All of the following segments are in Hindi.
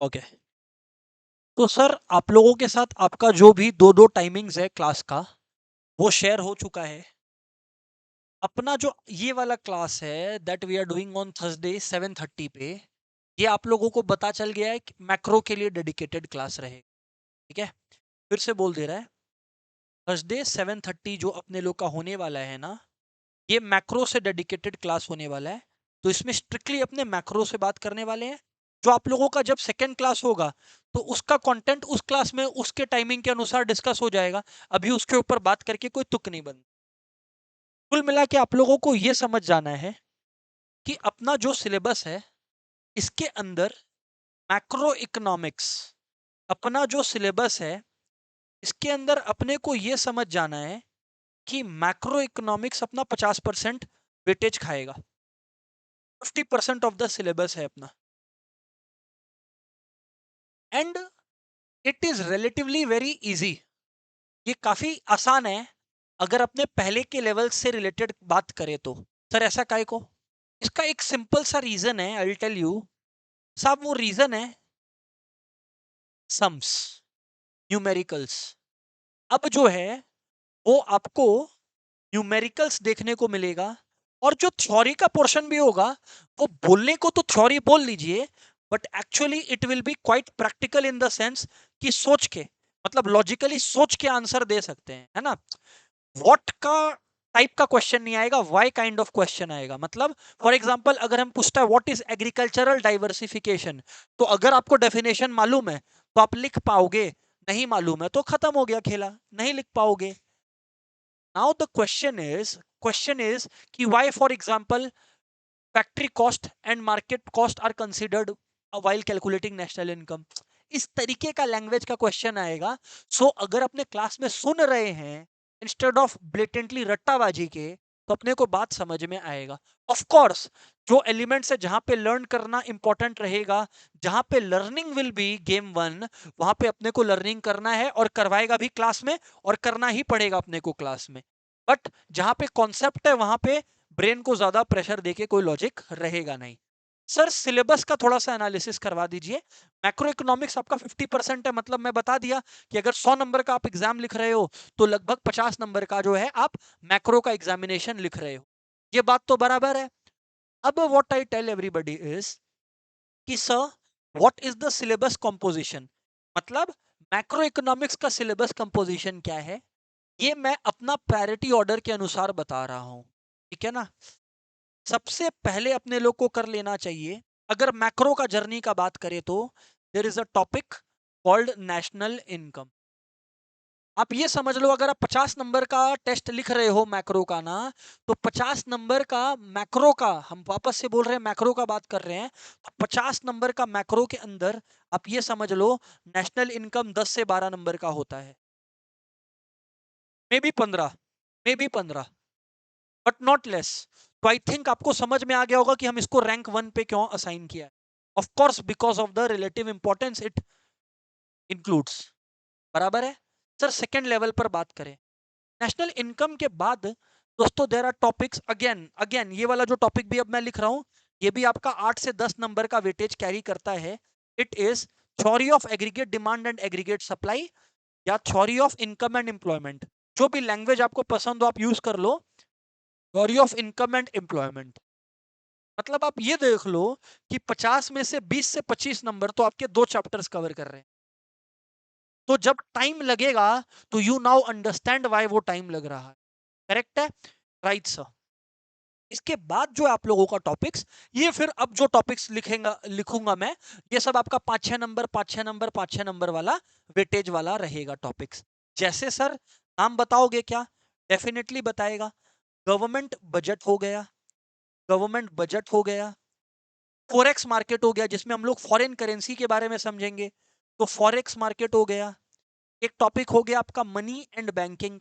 ओके। तो सर आप लोगों के साथ आपका जो भी दो दो टाइमिंग्स है क्लास का वो शेयर हो चुका है। अपना जो ये वाला क्लास है that we are doing on Thursday 7:30 पे, ये आप लोगों को पता चल गया है कि मैक्रो के लिए डेडिकेटेड क्लास रहे। ठीक है, फिर से बोल दे रहा है, थर्सडे 7:30 जो अपने लोग का होने वाला है ना, ये मैक्रो से डेडिकेटेड क्लास होने वाला है। तो इसमें स्ट्रिक्टली अपने मैक्रो से बात करने वाले हैं। जो आप लोगों का जब सेकेंड क्लास होगा तो उसका कंटेंट उस क्लास में उसके टाइमिंग के अनुसार डिस्कस हो जाएगा। अभी उसके ऊपर बात करके कोई तुक नहीं बन। कुल मिला के आप लोगों को यह समझ जाना है कि अपना जो सिलेबस है इसके अंदर मैक्रो इकोनॉमिक्स, अपना जो सिलेबस है इसके अंदर अपने को यह समझ जाना है कि मैक्रो इकोनॉमिक्स अपना 50% वेटेज खाएगा। 50% ऑफ द सिलेबस है अपना। And it is relatively very easy. ये काफी आसान है अगर अपने पहले के लेवल से रिलेटेड बात करें तो। सर ऐसा काहे को? इसका एक सिंपल सा रीजन है, आई विल टेल यू। साहब वो रीजन है सम्स, न्यूमेरिकल्स। अब जो है वो आपको न्यूमेरिकल्स देखने को मिलेगा। और जो थ्योरी का पोर्शन भी होगा वो बोलने को तो थ्योरी बोल लीजिए, but actually it will be quite practical in the sense कि सोच के, मतलब लॉजिकली सोच के आंसर दे सकते हैं, है ना। व्हाट का टाइप का क्वेश्चन नहीं आएगा, वाई काइंड ऑफ क्वेश्चन आएगा। मतलब फॉर एग्जांपल अगर हम पूछता है व्हाट इज एग्रीकल्चरल डाइवर्सिफिकेशन, तो अगर आपको डेफिनेशन मालूम है तो आप लिख पाओगे, नहीं मालूम है तो खत्म हो गया खेला, नहीं लिख पाओगे। नाउ द क्वेश्चन इज कि why for example factory cost and market cost are considered while calculating national income. इस तरीके का लैंग्वेज का क्वेश्चन आएगा। सो अगर अपने क्लास में सुन रहे हैं इंस्टेड ऑफ ब्लेटेंटली रट्टाबाजी के, तो अपने को बात समझ में आएगा। ऑफ कोर्स जो एलिमेंट्स है जहां पे लर्न करना इंपॉर्टेंट रहेगा, जहां पे learning will be game one, वहां पे अपने को लर्निंग करना है और करवाएगा भी क्लास में, और करना ही पड़ेगा अपने को क्लास में। बट जहां पे कॉन्सेप्ट है वहां पे ब्रेन को ज्यादा प्रेशर देके कोई लॉजिक रहेगा नहीं। सर सिलेबस का थोड़ा सा एनालिसिस करवा दीजिए। मैक्रो इकोनॉमिक्स आपका 50% है, मतलब मैं बता दिया कि अगर 100 नंबर का आप एग्जाम लिख रहे हो तो लगभग 50 नंबर का जो है आप मैक्रो का एग्जामिनेशन लिख रहे हो। ये बात तो बराबर है। अब what I tell everybody is कि sir what is the syllabus composition, मतलब मैक्रो इकोनॉमिक्स का सिलेबस कंपोजिशन क्या है, ये मैं अपना प्रायोरिटी ऑर्डर के अनुसार बता रहा हूं। ठीक है ना। सबसे पहले अपने लोग को कर लेना चाहिए, अगर मैक्रो का जर्नी का बात करें तो there is a topic called national income. आप ये समझ लो अगर आप 50 नंबर का टेस्ट लिख रहे हो मैक्रो का ना, तो 50 नंबर का मैक्रो का, हम वापस से बोल रहे हैं मैक्रो का बात कर रहे हैं, तो 50 नंबर का मैक्रो के अंदर आप ये समझ लो नेशनल इनकम 10 से 12 नंबर का होता है। May be 15, may be 15, but not less. तो आई थिंक आपको समझ में आ गया होगा कि हम इसको रैंक वन पे क्यों असाइन किया है। Of course because of the relative importance it includes. बराबर है। सर सेकेंड लेवल पर बात करें नेशनल इनकम के बाद, दोस्तों there are topics again again, ये वाला जो टॉपिक भी अब मैं लिख रहा हूं ये भी आपका 8 से 10 नंबर का वेटेज कैरी करता है। It is theory of aggregate demand and aggregate supply, या theory of income and employment. जो भी लैंग्वेज आपको पसंद हो आप यूज कर लो। Theory of income and employment, मतलब आप ये देख लो कि 50 में से 20 से 25 नंबर तो आपके दो चैप्टर्स कवर कर रहे हैं। तो जब टाइम लगेगा तो यू नाउ अंडरस्टैंड व्हाई वो टाइम लग रहा है। करेक्ट है, राइट सर। इसके बाद जो आप लोगों का टॉपिक्स, ये फिर अब जो टॉपिक्स लिखेगा लिखूंगा मैं, ये सब आपका 5-6 नंबर 5-6 नंबर 5-6 नंबर वाला वेटेज वाला रहेगा टॉपिक्स। जैसे सर नाम बताओगे क्या? डेफिनेटली बताएगा। गवर्नमेंट बजट हो गया, गवर्नमेंट बजट हो गया। फॉरेक्स मार्केट हो गया जिसमें हम लोग फॉरेन करेंसी के बारे में समझेंगे, तो फॉरेक्स मार्केट हो गया। एक टॉपिक हो गया आपका मनी एंड बैंकिंग।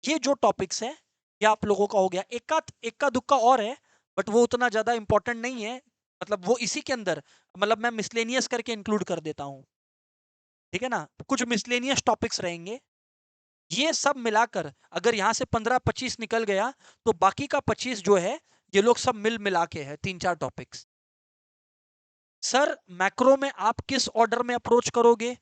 ये जो टॉपिक्स है ये आप लोगों का हो गया। एक का दुक्का और है, बट वो उतना ज्यादा इंपॉर्टेंट नहीं है, मतलब वो इसी के अंदर, मतलब मैं मिसलेनियस करके इंक्लूड कर देता हूँ। ठीक है ना, कुछ मिसलेनियस टॉपिक्स रहेंगे। ये सब मिलाकर अगर यहाँ से 15-25 निकल गया तो बाकी का 25 जो है ये लोग सब मिल मिला के है 3-4 टॉपिक्स। सर मैक्रो में आप किस ऑर्डर में अप्रोच करोगे?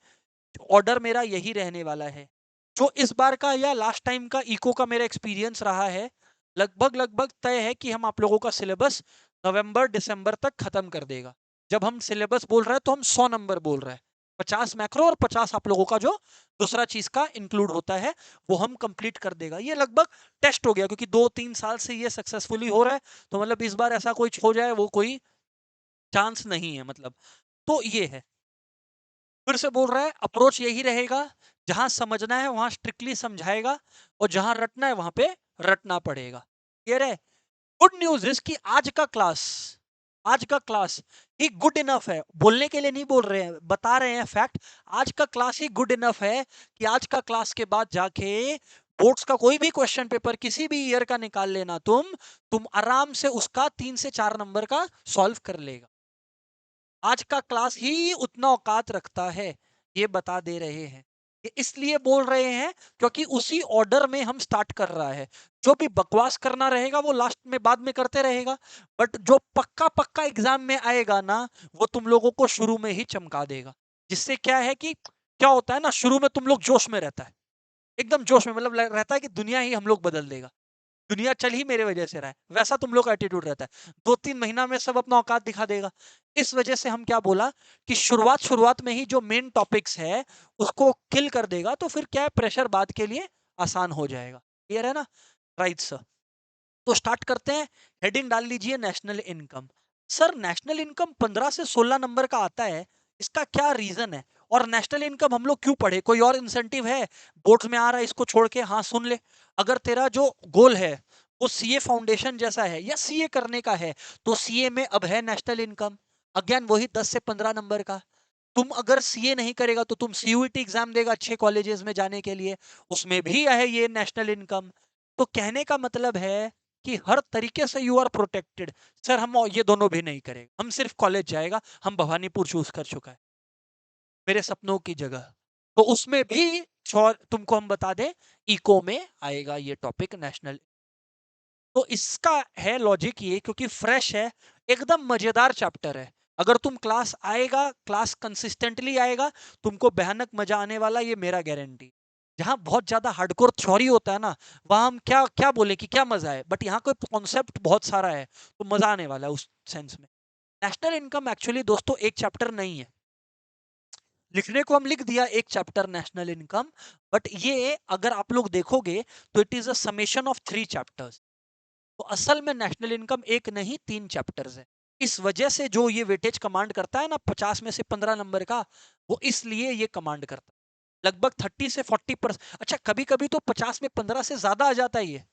ऑर्डर मेरा यही रहने वाला है जो इस बार का या लास्ट टाइम का इको का मेरा एक्सपीरियंस रहा है। लगभग लगभग तय है कि हम आप लोगों का सिलेबस नवंबर दिसंबर तक खत्म कर देगा। जब हम सिलेबस बोल रहे हैं तो हम 100 नंबर बोल रहे हैं। 50 मैक्रो और 50 आप लोगों का जो दूसरा चीज का इंक्लूड होता है वो हम कंप्लीट कर देगा। ये लगभग टेस्ट हो गया क्योंकि 2-3 साल से ये सक्सेसफुली हो रहा है। तो मतलब इस बार ऐसा कोई हो जाए वो कोई चांस नहीं है मतलब। तो ये है, फिर से बोल रहा है अप्रोच यही रहेगा। जहां समझना है वहां स्ट्रिक्टली समझाएगा और जहां रटना है वहां पे रटना पड़ेगा। क्लियर है? गुड न्यूज इज कि आज का क्लास ही गुड इनफ है। बोलने के लिए नहीं बोल रहे हैं, बता रहे हैं फैक्ट। आज का क्लास ही गुड इनफ है कि आज का क्लास के बाद जाके बोर्ड्स का कोई भी क्वेश्चन पेपर किसी भी ईयर का निकाल लेना तुम आराम से उसका 3 से 4 नंबर का सॉल्व कर लेगा। आज का क्लास ही उतना औकात रखता है, ये बता दे रहे हैं। ये इसलिए बोल रहे हैं क्योंकि उसी ऑर्डर में हम स्टार्ट कर रहा है। जो भी बकवास करना रहेगा वो लास्ट में बाद में करते रहेगा, बट जो पक्का पक्का एग्जाम में आएगा ना वो तुम लोगों को शुरू में ही चमका देगा। जिससे क्या है कि क्या होता है ना, शुरू में तुम लोग जोश में रहता है, एकदम जोश में, मतलब रहता है कि दुनिया ही हम लोग बदल देगा, दुनिया चल ही मेरे वजह से रहा है, वैसा तुम लोग का एटीट्यूड रहता है। 2-3 महीना में सब अपना औकात दिखा देगा। इस वजह से हम क्या बोला कि शुरुआत शुरुआत में ही जो मेन टॉपिक्स है उसको किल कर देगा, तो फिर क्या है प्रेशर बाद के लिए आसान हो जाएगा। क्लियर है ना? Right sir. तो स्टार्ट करते हैं। हेडिंग डाल लीजिए national income. Sir national income 15 से 16 नंबर का आता है, इसका क्या रीजन है? और नेशनल इनकम हम लोग क्यों पढ़े? कोई और इंसेंटिव है? बोर्ड्स में आ रहा है इसको छोड़ के? हाँ सुन ले, अगर तेरा जो गोल है वो सीए फाउंडेशन जैसा है या सीए करने का है तो सीए में अब है नेशनल इनकम, अगेन वही 10 से 15 नंबर का। तुम अगर सीए नहीं करेगा तो तुम सीयूईटी एग्जाम देगा अच्छे कॉलेजेस में जाने के लिए, उसमें भी है ये नेशनल इनकम। तो कहने का मतलब है कि हर तरीके से यू आर प्रोटेक्टेड। सर हम ये दोनों भी नहीं करेगा, हम सिर्फ कॉलेज जाएगा, हम भवानीपुर चूज कर चुका है मेरे सपनों की जगह। तो उसमें भी तुमको हम बता दें इको में आएगा ये टॉपिक नेशनल। तो इसका है लॉजिक ये, क्योंकि फ्रेश है, एकदम मजेदार चैप्टर है। अगर तुम क्लास आएगा, क्लास कंसिस्टेंटली आएगा, तुमको भयानक मजा आने वाला, ये मेरा गारंटी। जहां बहुत ज्यादा हार्डकोर थ्योरी होता है ना, वहां हम क्या क्या बोले कि क्या मजा है, बट यहाँ कोई कॉन्सेप्ट बहुत सारा है तो मजा आने वाला है उस सेंस में। नेशनल इनकम एक्चुअली दोस्तों एक चैप्टर नहीं है, लिखने को हम लिख दिया एक चैप्टर नेशनल इनकम, बट ये अगर आप लोग देखोगे तो it is a summation of 3 chapters. तो असल में नेशनल इनकम एक नहीं 3 चैप्टर्स है। इस वजह से जो ये वेटेज कमांड करता है ना 50 में से 15 नंबर का, वो इसलिए ये कमांड करता है लगभग 30 से 40%। अच्छा कभी कभी तो 50 में 15 से ज्यादा आ जाता है ये,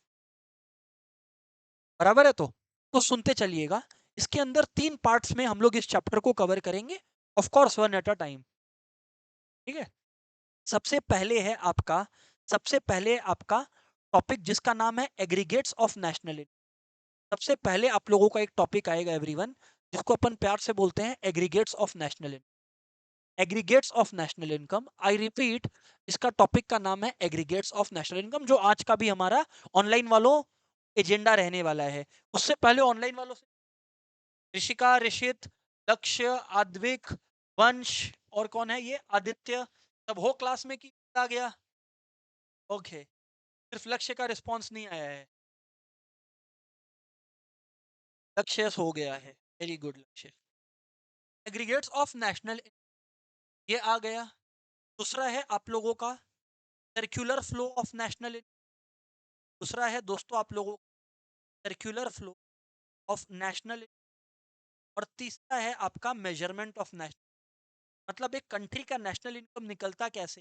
बराबर है? तो सुनते चलिएगा। इसके अंदर 3 पार्ट्स में हम लोग इस चैप्टर को कवर करेंगे, of course one at a time. ठीक है? सबसे पहले है आपका सबसे पहले आपका टॉपिक जिसका नाम है एग्रीगेट्स ऑफ नेशनल। सबसे पहले आप लोगों का एक टॉपिक आएगा एवरीवन, जिसको अपन प्यार से बोलते हैं aggregates of national income. Aggregates of national income, I repeat, इसका टॉपिक का नाम है एग्रीगेट्स ऑफ नेशनल इनकम, जो आज का भी हमारा ऑनलाइन वालों एजेंडा रहने वाला है। उससे पहले ऑनलाइन वालों से ऋषिका, ऋषित, लक्ष्य, आद्विक, वंश और कौन है ये आदित्य, सब हो क्लास में कि आ गया? ओके, सिर्फ लक्ष्य का रिस्पॉन्स नहीं आया है। लक्ष्य हो गया है, वेरी गुड लक्ष्य। एग्रीगेट्स ऑफ नेशनल ये आ गया। दूसरा है आप लोगों का सर्कुलर फ्लो ऑफ नेशनल। दूसरा है दोस्तों आप लोगों सर्कुलर फ्लो ऑफ नेशनल। और तीसरा है आपका मेजरमेंट ऑफ नेशनल, मतलब एक कंट्री का नेशनल इनकम निकलता कैसे,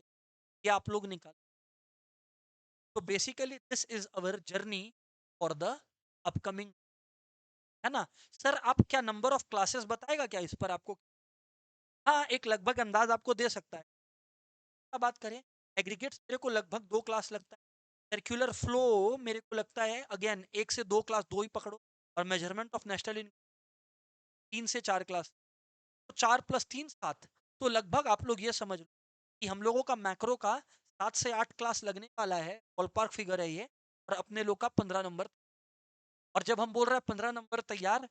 ये आप लोग निकाल। तो basically this is our journey for the upcoming, है ना? सर आप क्या नंबर ऑफ क्लासेस बताएगा क्या इस पर आपको? हाँ एक लगभग अंदाज आपको दे सकता है। क्या बात करें, एग्रीगेट्स मेरे को लगभग 2 क्लास लगता है, सर्कुलर फ्लो मेरे को लगता है अगेन 1 से 2 क्लास, 2 ही पकड़ो, और मेजरमेंट ऑफ नेशनल इनकम 3 से 4 क्लास, तो 4 + 3 7। तो लगभग आप लोग ये समझ लो कि हम लोगों का मैक्रो का 7 से 8 क्लास लगने वाला है, बॉल पार्क फिगर है ये, और अपने लोग का 15 नंबर। और जब हम बोल रहे हैं 15 नंबर तैयार,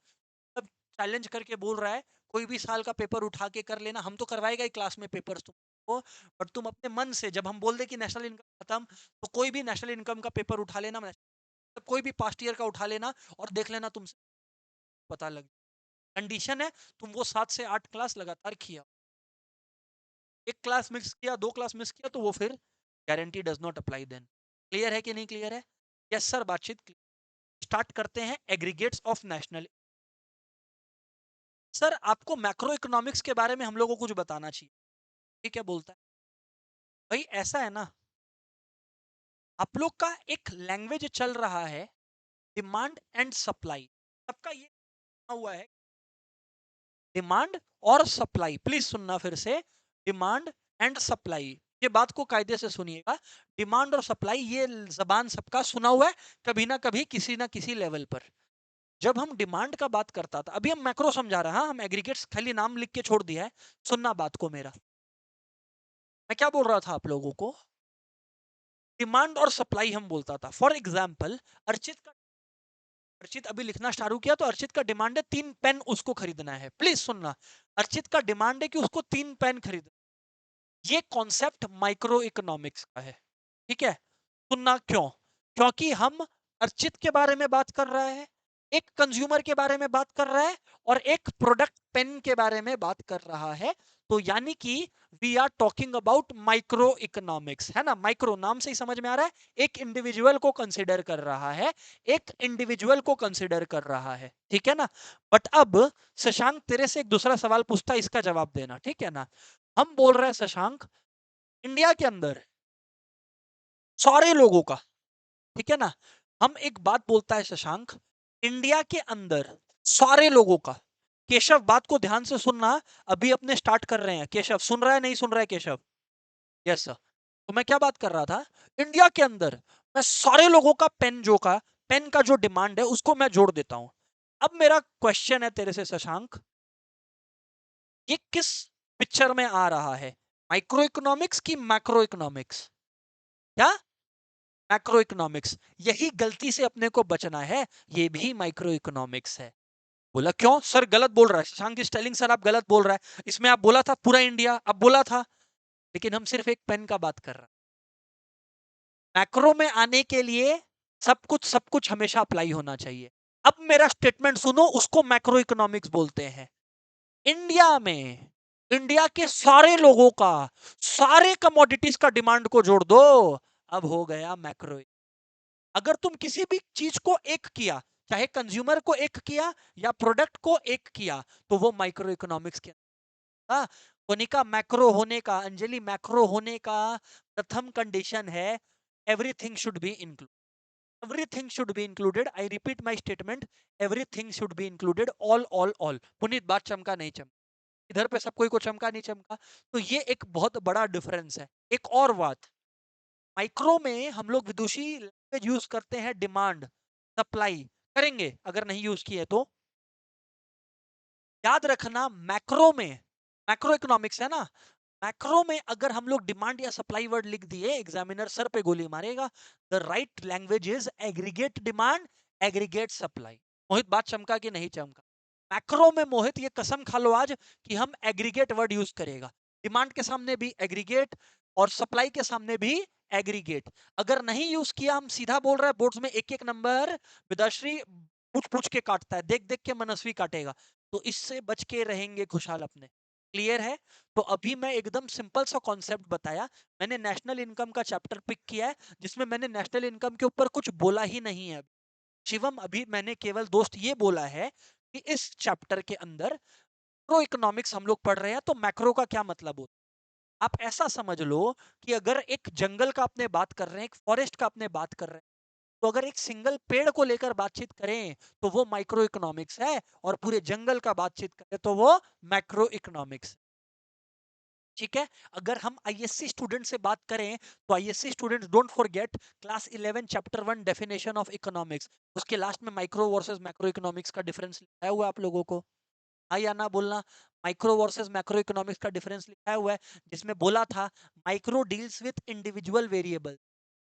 तब चैलेंज करके बोल रहा है कोई भी साल का पेपर उठा के कर लेना, हम तो करवाएगा ही क्लास में पेपर्स तुमको, बट तुम अपने मन से जब हम बोल दे कि नेशनल इनकम खत्म, तो कोई भी नेशनल इनकम का पेपर उठा लेना, कोई भी पास्ट ईयर का उठा लेना और देख लेना, तुमसे पता लग। कंडीशन है तुम वो 7 से 8 क्लास लगातार किया, एक क्लास मिस किया, 2 क्लास मिस किया, तो वो फिर guarantee does not apply then. Clear है कि नहीं क्लियर है? यस सर, बातचीत स्टार्ट करते हैं। Aggregates of national. सर आपको मैक्रो इकोनॉमिक्स के बारे में हम लोगों को कुछ बताना चाहिए, ठीक है बोलता है भाई ऐसा है ना, आप लोग का एक लैंग्वेज चल रहा है डिमांड एंड सप्लाई, सबका ये हुआ है डिमांड और सप्लाई। प्लीज सुनना फिर से, डिमांड एंड सप्लाई, ये बात को कायदे से सुनिएगा। डिमांड और सप्लाई ये जबान सबका सुना हुआ है कभी ना कभी किसी ना किसी लेवल पर। जब हम डिमांड का बात करता था, अभी हम मैक्रो समझा रहे हैं, हाँ, हम एग्रीगेट्स खाली नाम लिख के छोड़ दिया है, सुनना बात को मेरा। मैं क्या बोल रहा था आप लोगों को, डिमांड और सप्लाई हम बोलता था। फॉर एग्जाम्पल अर्चित अभी लिखना चालू किया, तो अर्चित का डिमांड है 3 पेन उसको खरीदना है। प्लीज सुनना, अर्चित का डिमांड है कि उसको 3 पेन खरीद। ये कॉन्सेप्ट माइक्रो इकोनॉमिक्स का है, ठीक है। सुनना क्यों? क्योंकि हम अर्चित के बारे में बात कर रहे हैं, एक कंज्यूमर के बारे में बात कर रहा है, और एक प्रोडक्ट पेन के बारे में बात कर रहा है। तो यानी कि we are talking about micro economics, है ना। माइक्रो नाम से ही समझ में आ रहा है, एक इंडिविजुअल को कंसिडर कर रहा है, एक इंडिविजुअल को कंसिडर कर रहा है, ठीक है ना। बट अब शशांक तेरे से एक दूसरा सवाल पूछता है, इसका जवाब देना, ठीक है ना। हम बोल रहे हैं शशांक, इंडिया के अंदर सारे लोगों का, ठीक है ना। हम एक बात बोलता है शशांक, इंडिया के अंदर सारे लोगों का। केशव बात को ध्यान से सुनना, अभी अपने स्टार्ट कर रहे हैं। केशव सुन रहा है नहीं सुन रहा है केशव? Yes sir. तो मैं क्या बात कर रहा था, इंडिया के अंदर मैं सारे लोगों का पेन का जो डिमांड है उसको मैं जोड़ देता हूं। अब मेरा क्वेश्चन है तेरे से शशांक, ये किस पिक्चर में आ रहा है, माइक्रो इकोनॉमिक्स की मैक्रो इकोनॉमिक्स? क्या? Macro economics. यही गलती से अपने को बचना है, ये भी माइक्रो इकोनॉमिक्स है। बोला क्यों सर, गलत बोल रहा है शशांक इज टेलिंग, सर आप गलत बोल रहा है, इसमें आप बोला था पूरा इंडिया, अब बोला था, लेकिन हम सिर्फ एक पेन का बात कर रहे हैं। मैक्रो में आने के लिए सब कुछ हमेशा अप्लाई होना चाहिए। अब मेरा स्टेटमेंट सुनो, उसको मैक्रो इकोनॉमिक्स बोलते हैं। इंडिया में इंडिया के सारे लोगों का सारे कमोडिटीज का डिमांड को जोड़ दो, अब हो गया मैक्रो। अगर तुम किसी भी चीज को एक किया, चाहे कंज्यूमर को एक किया या प्रोडक्ट को एक किया, तो वो माइक्रो इकोनॉमिक्स के अंदर। कोनिका मैक्रो होने का, अंजलि मैक्रो होने का प्रथम कंडीशन है everything should be included. Everything should be included, I repeat my statement, everything should be included, all. Puneet बात चमका नहीं चमका, इधर पे सब कोई को चमका नहीं चमका, तो ये एक बहुत बड़ा डिफरेंस है। एक और बात, माइक्रो में हम लोग विदुषी लैंग्वेज यूज करते हैं, डिमांड सप्लाई करेंगे, अगर नहीं यूज किए तो याद रखना। मैक्रो में, मैक्रो इकोनॉमिक्स है ना, मैक्रो में अगर हम लोग डिमांड या सप्लाई वर्ड लिख दिए, एग्जामिनर सर पे गोली मारेगा। The right language is aggregate demand, aggregate supply. Mohit बात चमका कि नहीं चमका? मैक्रो में मोहित ये कसम खा लो आज कि हम एग्रीगेट वर्ड यूज करेगा, डिमांड के सामने भी एग्रीगेट और सप्लाई के सामने भी एग्रीगेट। अगर नहीं यूज किया, हम सीधा बोल रहे हैं, बोर्ड्स में एक एक नंबर विदाश्री पूछ पूछ के काटता है, देख देख के मनस्वी काटेगा, तो इससे बच के रहेंगे खुशहाल अपने। क्लियर है? तो अभी मैं एकदम सिंपल सा कॉन्सेप्ट बताया, मैंने नेशनल इनकम का चैप्टर पिक किया है, जिसमें मैंने नेशनल इनकम के ऊपर कुछ बोला ही नहीं है शिवम। अभी मैंने केवल दोस्त ये बोला है कि इस चैप्टर के अंदर मैक्रो इकोनॉमिक्स हम लोग पढ़ रहे हैं, तो मैक्रो का क्या मतलब होता है। आप ऐसा समझ लो कि अगर एक जंगल का अपने बात कर रहे हैं, एक फॉरेस्ट का अपने बात कर रहे हैं, तो अगर एक सिंगल पेड़ को लेकर बातचीत करें तो वो माइक्रो इकोनॉमिक्स है, और पूरे जंगल का बातचीत करें तो वो मैक्रो इकोनॉमिक्स, ठीक है। अगर हम आईएससी स्टूडेंट से बात करें, तो ISC students don't forget class 11 chapter 1 definition of economics, उसके लास्ट में माइक्रो वर्सेस मैक्रो इकोनॉमिक्स का डिफरेंस लिखा हुआ है आप लोगों को, हाँ या ना बोलना। माइक्रो वर्सेस मैक्रो इकोनॉमिक्स का डिफरेंस लिखा हुआ है, जिसमें बोला था micro deals with individual variable,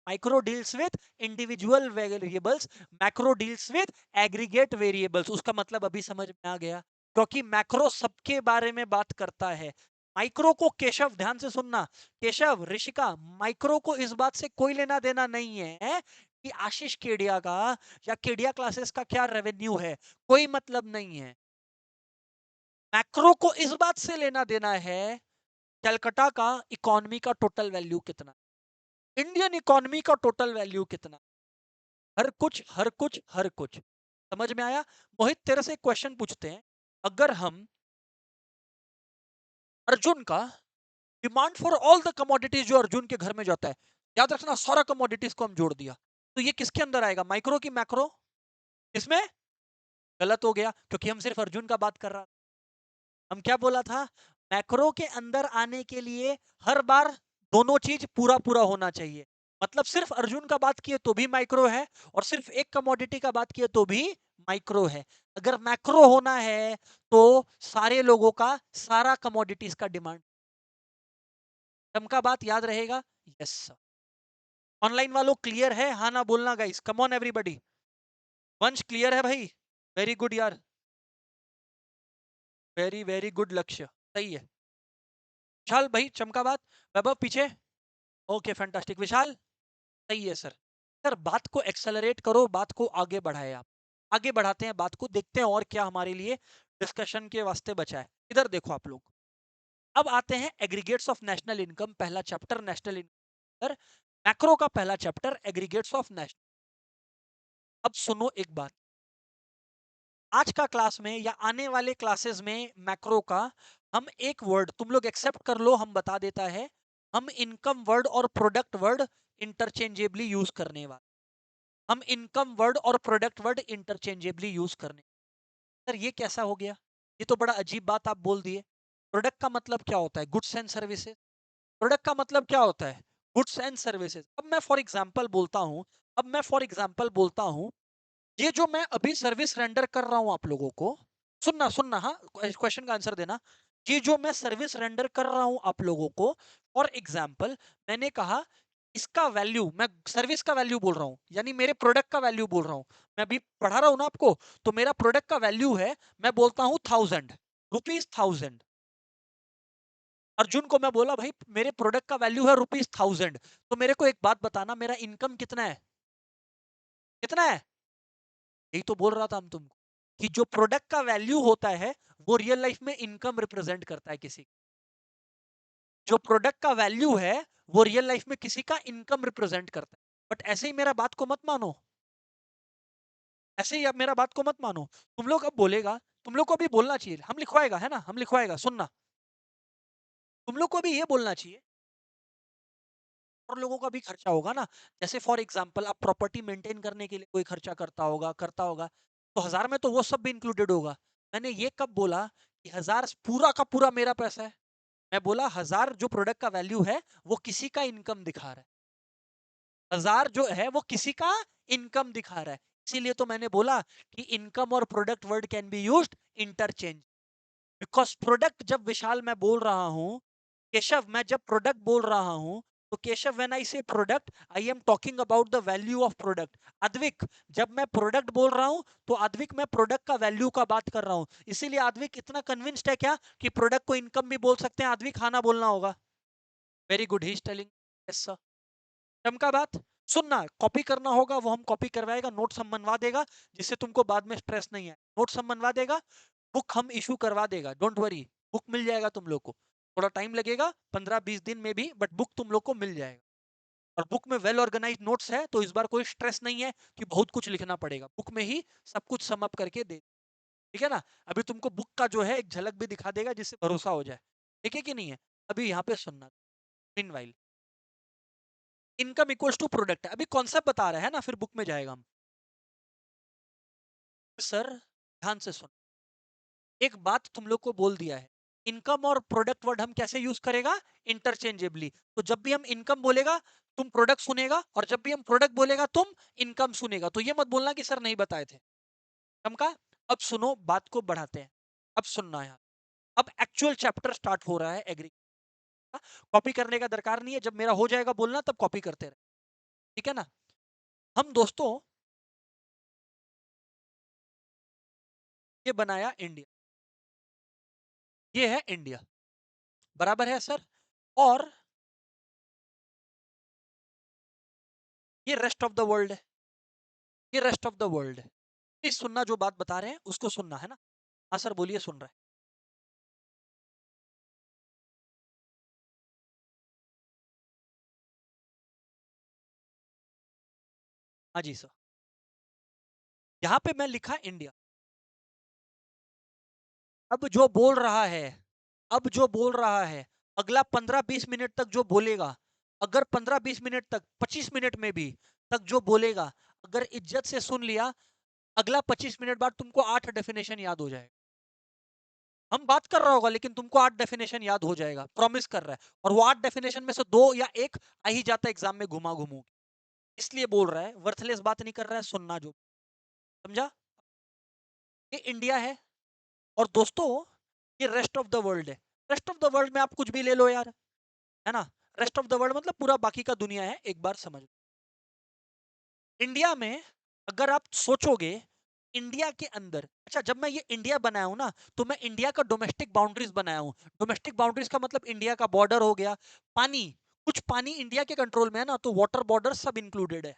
micro deals with individual variables, macro deals with aggregate variables. उसका मतलब अभी समझ में आ गया। क्योंकि मैक्रो सबके बारे में बात करता है। माइक्रो को, केशव ध्यान से सुनना, केशव, ऋषिका, माइक्रो को इस बात से कोई लेना देना नहीं है कि आशीष केडिया का या केडिया क्लासेस का क्या रेवेन्यू है, कोई मतलब नहीं है। मैक्रो को इस बात से लेना देना है कलकत्ता का इकोनॉमी का टोटल वैल्यू कितना, इंडियन इकोनॉमी का टोटल वैल्यू कितना, हर कुछ हर कुछ हर कुछ। समझ में आया? मोहित तेरे से एक क्वेश्चन पूछते हैं, अगर हम अर्जुन का demand for all the commodities जो अर्जुन के घर में जाता है, याद रखना सारा कमोडिटीज को हम जोड़ दिया, तो ये किसके अंदर आएगा, माइक्रो की मैक्रो? इसमें गलत हो गया क्योंकि हम सिर्फ अर्जुन का बात कर रहा। हम क्या बोला था, मैक्रो के अंदर आने के लिए हर बार दोनों चीज पूरा पूरा होना चाहिए। मतलब सिर्फ अर्जुन का बात किए तो भी माइक्रो है और सिर्फ एक कमोडिटी का बात किए तो भी माइक्रो है। अगर मैक्रो होना है तो सारे लोगों का सारा कमोडिटीज का डिमांड। का बात याद रहेगा? Yes sir. ऑनलाइन वालों क्लियर है? हाँ ना बोलना गाइस, कम ऑन एवरीबॉडी। वंश क्लियर है भाई? वेरी गुड यार, वेरी वेरी गुड लक्ष्य, सही है। विशाल भाई चमका बात, वैभव पीछे, ओके फैंटास्टिक। विशाल सही है सर। सर बात को एक्सेलरेट करो, बात को आगे बढ़ाए आप। आगे बढ़ाते हैं बात को, देखते हैं और क्या हमारे लिए डिस्कशन के वास्ते बचा है। इधर देखो आप लोग, अब आते हैं एग्रीगेट्स ऑफ नेशनल इनकम, पहला चैप्टर नेशनल इनकम, मैक्रो का पहला चैप्टर एग्रीगेट्स ऑफ नेशनल। अब सुनो एक बात, आज का क्लास में या आने वाले क्लासेस में मैक्रो का हम एक वर्ड, तुम लोग एक्सेप्ट कर लो, हम बता देता है, हम इनकम वर्ड और प्रोडक्ट वर्ड इंटरचेंजेबली यूज करने वाले। हम इनकम वर्ड और प्रोडक्ट वर्ड इंटरचेंजेबली यूज करने। सर ये कैसा हो गया, ये तो बड़ा अजीब बात आप बोल दिए। प्रोडक्ट का मतलब क्या होता है, गुड्स एंड सर्विसेज। प्रोडक्ट का मतलब क्या होता है, गुड्स एंड सर्विसेज। अब मैं फॉर एग्जांपल बोलता हूं, ये जो मैं अभी सर्विस रेंडर कर रहा हूं आप लोगों को, सुनना सुनना, हाँ क्वेश्चन का आंसर देना। ये जो मैं सर्विस रेंडर कर रहा हूं आप लोगों को, फॉर एग्जांपल मैंने कहा इसका वैल्यू, मैं सर्विस का वैल्यू बोल रहा हूं, यानी मेरे प्रोडक्ट का वैल्यू बोल रहा हूं। मैं अभी पढ़ा रहा हूं ना आपको, तो मेरा प्रोडक्ट का वैल्यू है, मैं बोलता हूं 1000 रुपीज, 1000। अर्जुन को मैं बोला भाई मेरे प्रोडक्ट का वैल्यू है रुपीज 1000, तो मेरे को एक बात बताना, मेरा इनकम कितना है, कितना है? यही तो बोल रहा था हम तुमको कि जो प्रोडक्ट का वैल्यू होता है वो रियल लाइफ में इनकम रिप्रेजेंट करता है किसी, जो प्रोडक्ट का वैल्यू है वो रियल लाइफ में किसी का इनकम रिप्रेजेंट करता है। बट ऐसे ही मेरा बात को मत मानो, ऐसे ही अब मेरा बात को मत मानो। तुम लोग अब बोलेगा, तुम लोग को भी बोलना चाहिए, हम लिखवाएगा है ना, हम लिखवाएगा, सुनना, तुम लोग को भी ये बोलना चाहिए और लोगों का भी खर्चा होगा ना। जैसे फॉर एग्जांपल आप प्रॉपर्टी मेंटेन करने के लिए कोई खर्चा करता होगा, तो 1000 में तो वो सब भी इंक्लूडेड होगा। मैंने ये कब बोला कि 1000 पूरा का पूरा मेरा पैसा है? मैं बोला 1000 जो प्रोडक्ट का वैल्यू है वो किसी का इनकम दिखा रहा है, 1000 जो है वो किसी का इनकम दिखा रहा है। इसीलिए तो मैंने बोला कि इनकम और product word can be used interchange. Because product जब विशाल मैं बोल रहा हूं, केशव मैं जब प्रोडक्ट बोल रहा हूं, तो केशव व्हेन आई से product I am talking about the value of product. Advik जब मैं प्रोडक्ट बोल रहा हूं तो अद्विक मैं प्रोडक्ट का वैल्यू का बात कर रहा हूं। इसीलिए अद्विक इतना कन्विंस्ड है क्या कि प्रोडक्ट को इनकम भी बोल सकते हैं? अद्विक खाना बोलना होगा। Very good, he is telling yes sir. चमका बात, सुनना, कॉपी करना होगा वो हम कॉपी करवाएगा, नोट्स हम बनवा देगा, जिससे तुमको बाद में स्ट्रेस नहीं है। नोट्स हम बनवा देगा, बुक हम इशू करवा देगा, डोंट वरी, बुक मिल जाएगा तुम लोग को। थोड़ा टाइम लगेगा 15-20 दिन में भी, बट बुक तुम लोग को मिल जाएगा। और बुक में वेल ऑर्गेनाइज नोट्स है, तो इस बार कोई स्ट्रेस नहीं है कि बहुत कुछ लिखना पड़ेगा, बुक में ही सब कुछ सम अप करके दे, ठीक है ना। अभी तुमको बुक का जो है एक झलक भी दिखा देगा जिससे भरोसा हो जाए, ठीक है कि नहीं है। अभी यहाँ पे सुनना, meanwhile income equals to product है, अभी कॉन्सेप्ट बता रहा है ना, फिर बुक में जाएगा हम। सर ध्यान से सुन, एक बात तुम लोग को बोल दिया है, इनकम और प्रोडक्ट वर्ड हम कैसे यूज करेगा, इंटरचेंजेबली। तो जब भी हम इनकम बोलेगा तुम प्रोडक्ट सुनेगा, और जब भी हम प्रोडक्ट बोलेगा तुम इनकम सुनेगा। तो ये मत बोलना कि सर नहीं बताए थे, समझा? अब सुनो, बात को बढ़ाते हैं। अब सुनना है, अब एक्चुअल चैप्टर स्टार्ट हो रहा है एग्री। कॉपी करने का दरकार नहीं है, जब मेरा हो जाएगा बोलना तब कॉपी करते रहे, ठीक है ना। हम दोस्तों ये बनाया इंडिया, ये है इंडिया, बराबर है सर। और ये रेस्ट ऑफ द वर्ल्ड है, ये रेस्ट ऑफ द वर्ल्ड है। प्लीज सुनना, जो बात बता रहे हैं उसको सुनना है ना। हाँ सर बोलिए, सुन रहे हैं। हाँ जी सर। यहाँ पे मैं लिखा इंडिया। अब जो बोल रहा है, अब जो बोल रहा है, अगला 15-20 मिनट तक जो बोलेगा, अगर 15-20 मिनट तक, 25 मिनट में भी तक जो बोलेगा, अगर इज्जत से सुन लिया, अगला 25 मिनट बाद तुमको 8 डेफिनेशन याद हो जाएगा। हम बात कर रहा होगा लेकिन तुमको 8 डेफिनेशन याद हो जाएगा, प्रॉमिस कर रहा है। और वो 8 डेफिनेशन में से 2 या 1 आ ही जाता है एग्जाम में घुमा घुमू। इसलिए बोल रहा है, वर्थलेस बात नहीं कर रहा है, सुनना जो। समझा? ये इंडिया है। और दोस्तों, ये रेस्ट ऑफ द वर्ल्ड है। रेस्ट ऑफ द वर्ल्ड में आप कुछ भी ले लो यार, है ना। रेस्ट ऑफ द वर्ल्ड मतलब पूरा बाकी का दुनिया है, एक बार समझ। इंडिया में अगर आप सोचोगे, इंडिया के अंदर, अच्छा जब मैं ये इंडिया बनाया हूं ना, तो मैं इंडिया का डोमेस्टिक बाउंड्रीज बनाया हूं। डोमेस्टिक बाउंड्रीज का मतलब इंडिया का बॉर्डर हो गया, पानी, कुछ पानी इंडिया के कंट्रोल में है ना, तो वाटर बॉर्डर सब इंक्लूडेड है।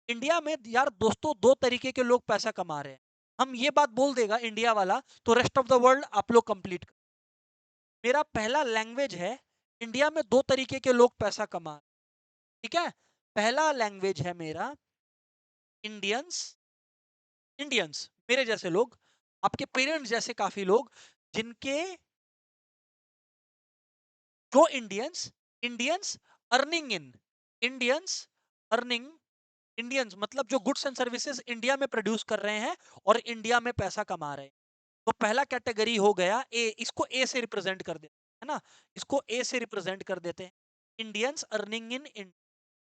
इंडिया में यार दोस्तों 2 तरीके के लोग पैसा कमा रहे हैं। हम ये बात बोल देगा इंडिया वाला, तो रेस्ट ऑफ द वर्ल्ड आप लोग कंप्लीट। मेरा पहला लैंग्वेज है, इंडिया में 2 तरीके के लोग पैसा कमा, ठीक है। पहला लैंग्वेज है मेरा इंडियंस। इंडियंस मेरे जैसे लोग, आपके पेरेंट्स जैसे काफी लोग, जिनके, जो Indians, Indians earning in, Indians earning, Indians मतलब जो गुड्स एंड सर्विसेज इंडिया में प्रोड्यूस कर रहे हैं और इंडिया में पैसा कमा रहे हैं। तो पहला कैटेगरी हो गया ए, इसको ए से रिप्रेजेंट कर देते है ना, इसको ए से रिप्रेजेंट कर देते हैं। Indians earning in,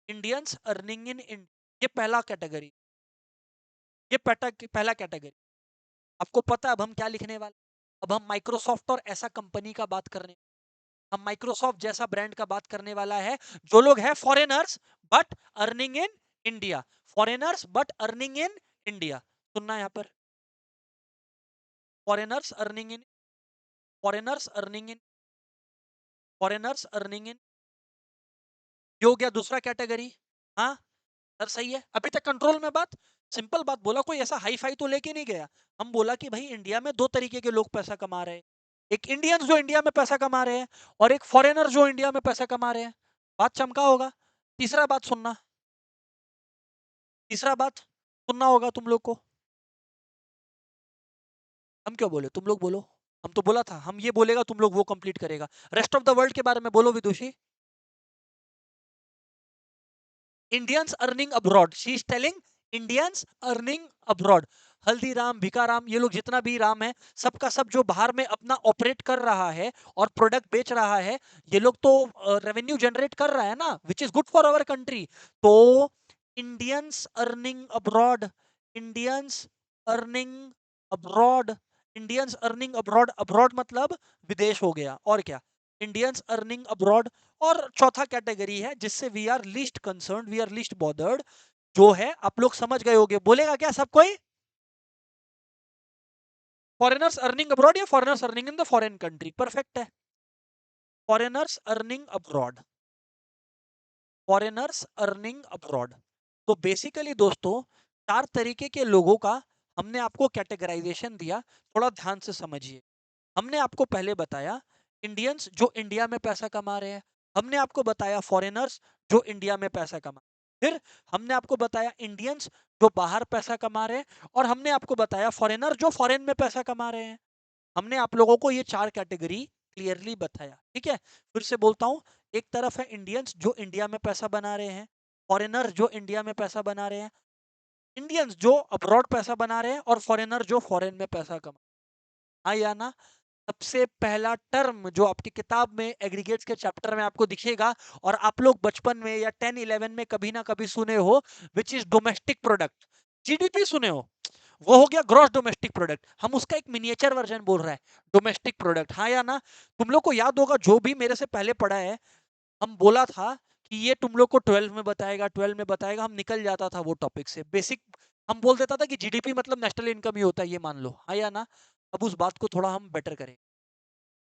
Indians earning in, ये पहला कैटेगरी, ये पहला कैटेगरी। आपको पता है अब हम क्या लिखने वाले? अब हम माइक्रोसॉफ्ट और ऐसा कंपनी का बात करने, हम माइक्रोसॉफ्ट जैसा ब्रांड का बात करने वाला है, जो लोग हैं foreigners but earning in India, foreigners but earning in India. सुनना यहाँ पर, फॉरेनर्स अर्निंग इन, फॉरेनर्स अर्निंग इन, फॉरेनर्स अर्निंग इन, ये हो गया दूसरा कैटेगरी। हाँ सर सही है, अभी तक कंट्रोल में बात, सिंपल बात बोला, कोई ऐसा हाई फाई तो लेके नहीं गया। हम बोला कि भाई इंडिया में 2 तरीके के लोग पैसा कमा रहे हैं, एक इंडियंस जो इंडिया में पैसा कमा रहे हैं, और एक फॉरेनर जो इंडिया में पैसा कमा रहे हैं। बात चमका होगा। तीसरा बात सुनना, तीसरा बात सुनना होगा तुम लोग को। हम क्यों बोले, तुम लोग बोलो। हम तो बोला था हम ये बोलेगा, तुम लोग वो कंप्लीट करेगा। रेस्ट ऑफ द वर्ल्ड के बारे में बोलो Vidushi. Indians earning abroad, she is telling Indians earning abroad. Haldiram, Bhikaram, ये लोग जितना भी राम है, सबका सब जो बाहर में अपना ऑपरेट कर रहा है और प्रोडक्ट बेच रहा है, ये लोग तो रेवेन्यू जनरेट कर रहा है ना, which is good for our country. तो Indians earning abroad, Indians earning abroad, Indians earning abroad, abroad मतलब विदेश हो गया, और क्या, इंडियंस अर्निंग अब्रॉड। और चौथा कैटेगरी है जिससे we are least concern, we are least bothered, जो है आप लोग समझ गए होगे, बोलेगा क्या सब कोई? फॉरेनर्स अर्निंग अब्रॉड या foreigners earning in the foreign country, perfect है। Foreigners earning abroad, foreigners earning abroad. तो बेसिकली दोस्तों 4 तरीके के लोगों का हमने आपको कैटेगराइजेशन दिया, थोड़ा ध्यान से समझिए। हमने आपको पहले बताया इंडियंस जो इंडिया में पैसा कमा रहे हैं, हमने आपको बताया फॉरेनर्स जो इंडिया में पैसा कमा, फिर हमने आपको बताया इंडियंस जो बाहर पैसा कमा रहे हैं, और हमने आपको बताया फॉरेनर जो फॉरेन में पैसा कमा रहे हैं। हमने आप लोगों को ये 4 कैटेगरी क्लियरली बताया, ठीक है। फिर से बोलता हूं, एक तरफ है इंडियंस जो इंडिया में पैसा बना रहे हैं, फॉरेनर जो इंडिया में पैसा बना रहे हैं, इंडियंस जो अब्रॉड पैसा बना रहे हैं, और फॉरेनर जो फॉरेन में पैसा कमा। हाँ या ना? सबसे पहला टर्म जो आपकी किताब में एग्रीगेट्स के चैप्टर में आपको दिखेगा, और आप लोग बचपन में या 10-11 में कभी ना कभी सुने हो, which is domestic product, GDP सुने हो, वो हो गया ग्रॉस डोमेस्टिक प्रोडक्ट। हम उसका एक मिनिएचर वर्जन बोल रहे हैं, डोमेस्टिक प्रोडक्ट। हाँ या ना? तुम लोग को याद होगा, जो भी मेरे से पहले पढ़ा है, हम बोला था कि ये तुम लोग को 12 में बताएगा, 12 में बताएगा, हम निकल जाता था वो टॉपिक से, बेसिक हम बोल देता था कि जीडीपी मतलब नेशनल इनकम ही होता है, ये मान लो। हाँ या ना? अब उस बात को थोड़ा हम बेटर करें।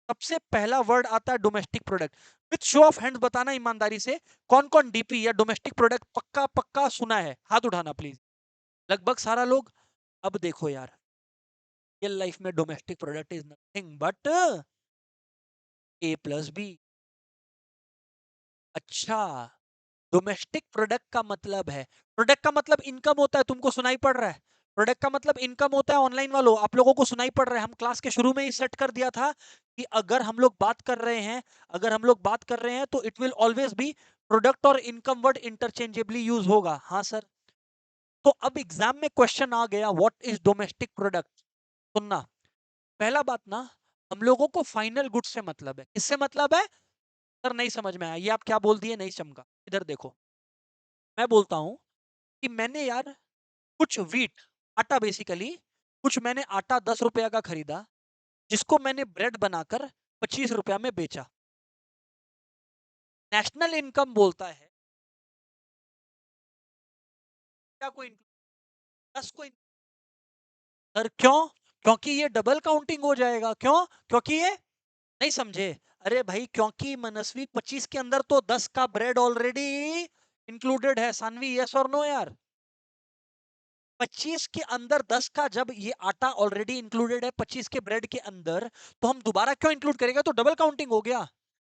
सबसे पहला वर्ड आता है domestic product. With show off hands बताना ईमानदारी से, कौन कौन डीपी या डोमेस्टिक प्रोडक्ट पक्का पक्का सुना है, हाथ उठाना प्लीज। लगभग सारा लोग। अब देखो यार, रियल लाइफ में domestic product is nothing but A+B। अच्छा, डोमेस्टिक प्रोडक्ट का मतलब है, प्रोडक्ट का मतलब इनकम होता है, तुमको सुनाई पड़ रहा है। प्रोडक्ट का मतलब इनकम होता है, ऑनलाइन वालों आप लोगों को सुनाई पड़ रहा है। हम क्लास के शुरू में ही सेट कर दिया था कि अगर हम लोग बात कर रहे हैं, अगर हम लोग बात कर रहे हैं तो it will always be product और इनकम वर्ड इंटरचेंजेबली यूज होगा। हाँ सर। तो अब एग्जाम में क्वेश्चन आ गया, व्हाट इज डोमेस्टिक प्रोडक्ट। सुनना, पहला बात ना, हम लोगों को फाइनल गुड से मतलब है। किससे मतलब है सर? नहीं समझ में आया, ये आप क्या बोल दिए, नहीं चमका। इधर देखो, मैं बोलता हूं कि मैंने यार कुछ वीट, आटा बेसिकली, कुछ मैंने आटा 10 रुपया का खरीदा, जिसको मैंने ब्रेड बनाकर 25 रुपया में बेचा। नेशनल इनकम बोलता है क्या कोई 10 को सर क्यों? क्योंकि ये डबल काउंटिंग हो जाएगा। क्यों? क्योंकि ये नहीं समझे। अरे भाई, क्योंकि मनस्वी 25 के अंदर तो 10 का ब्रेड ऑलरेडी इंक्लूडेड है। सानवी यस और नो यार? 25 के अंदर 10 का जब ये आटा ऑलरेडी इंक्लूडेड है 25 के ब्रेड के अंदर, तो हम दोबारा क्यों इंक्लूड करेंगे? तो डबल काउंटिंग हो गया।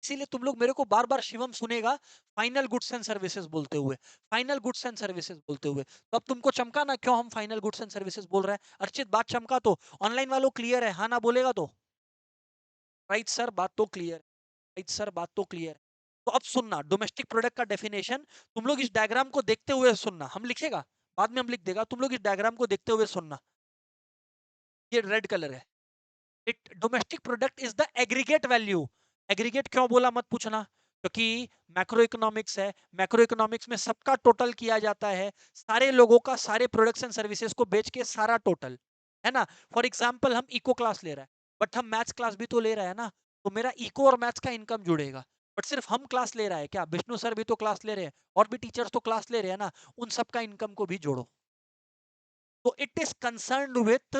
इसीलिए तुम लोग मेरे को बार बार शिवम सुनेगा फाइनल गुड्स एंड सर्विसेज बोलते हुए, फाइनल गुड्स एंड सर्विसेज बोलते हुए। तो अब तुमको चमका ना क्यों हम फाइनल गुड्स एंड सर्विसेज बोल रहे हैं? अर्चित बात चमका तो? ऑनलाइन वालों क्लियर है? हाँ ना बोलेगा तो? राइट सर, बात तो क्लियर। राइट सर, बात तो क्लियर। तो अब सुनना, डोमेस्टिक प्रोडक्ट का डेफिनेशन तुम लोग इस डायग्राम को देखते हुए सुनना। हम लिखेगा बाद में, हम लिख देगा, तुम लोग इस डायग्राम को देखते हुए सुनना। ये रेड कलर है। It domestic product is the aggregate value. Aggregate क्यों बोला मत पूछना, क्योंकि मैक्रो इकोनॉमिक्स है, मैक्रो इकोनॉमिक्स में सबका टोटल किया जाता है, सारे लोगों का सारे प्रोडक्ट्स एंड सर्विसेज को बेच के सारा टोटल, है ना। फॉर एग्जांपल हम इको क्लास ले रहे हैं, बट हम मैथ्स क्लास भी तो ले रहे हैं ना, तो मेरा इको और मैथ्स का इनकम जुड़ेगा। बट सिर्फ हम क्लास ले रहा है क्या? विष्णु सर भी तो क्लास ले रहे हैं, और भी टीचर्स तो क्लास ले रहे हैं ना, उन सबका इनकम को भी जोड़ो। तो it is concern with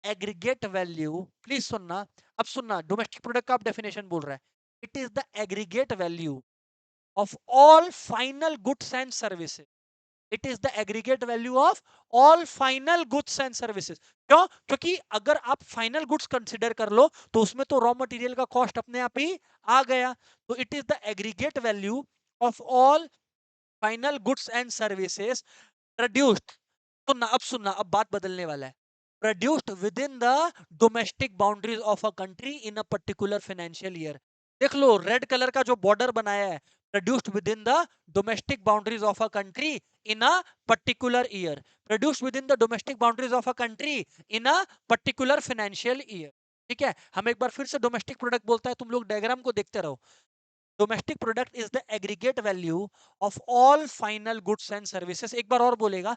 aggregate value. Please सुनना, अब सुनना, डोमेस्टिक प्रोडक्ट का आप डेफिनेशन बोल रहा है, it is the aggregate value of all final goods and services. It is the aggregate value of all final goods and services. क्यों? क्योंकि अगर आप फाइनल गुड्स कंसिडर कर लो तो उसमें तो रॉ मटेरियल का कॉस्ट अपने आप ही आ गया। तो it is the aggregate value of all final goods and services produced. सुनना, अब सुनना, अब बात बदलने वाला है। Produced within the domestic boundaries of a country in a particular financial year. देख लो, रेड कलर का जो बॉर्डर बनाया है, produced within the domestic boundaries of a country in a particular year. Produced within the domestic boundaries of a country in a particular financial year. ठीक है, हम एक बार फिर से डोमेस्टिक प्रोडक्ट बोलता है, तुम लोग डायग्राम को देखते रहो। Domestic product is the aggregate value of all final goods and services. एक बार और बोलेगा,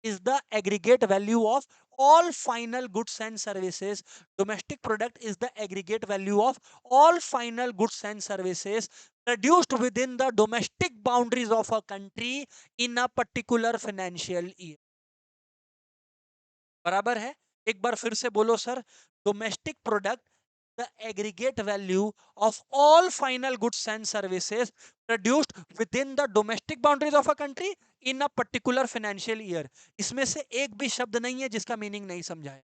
is the aggregate value of all final goods and services. Domestic product is the aggregate value of all final goods and services produced within the domestic boundaries of a country in a particular financial year. बराबर है? एक बार फिर से बोलो sir, domestic product the aggregate value of all final goods and services produced within the domestic boundaries of a country in a particular financial year. इसमें से एक भी शब्द नहीं है जिसका मीनिंग नहीं समझाया।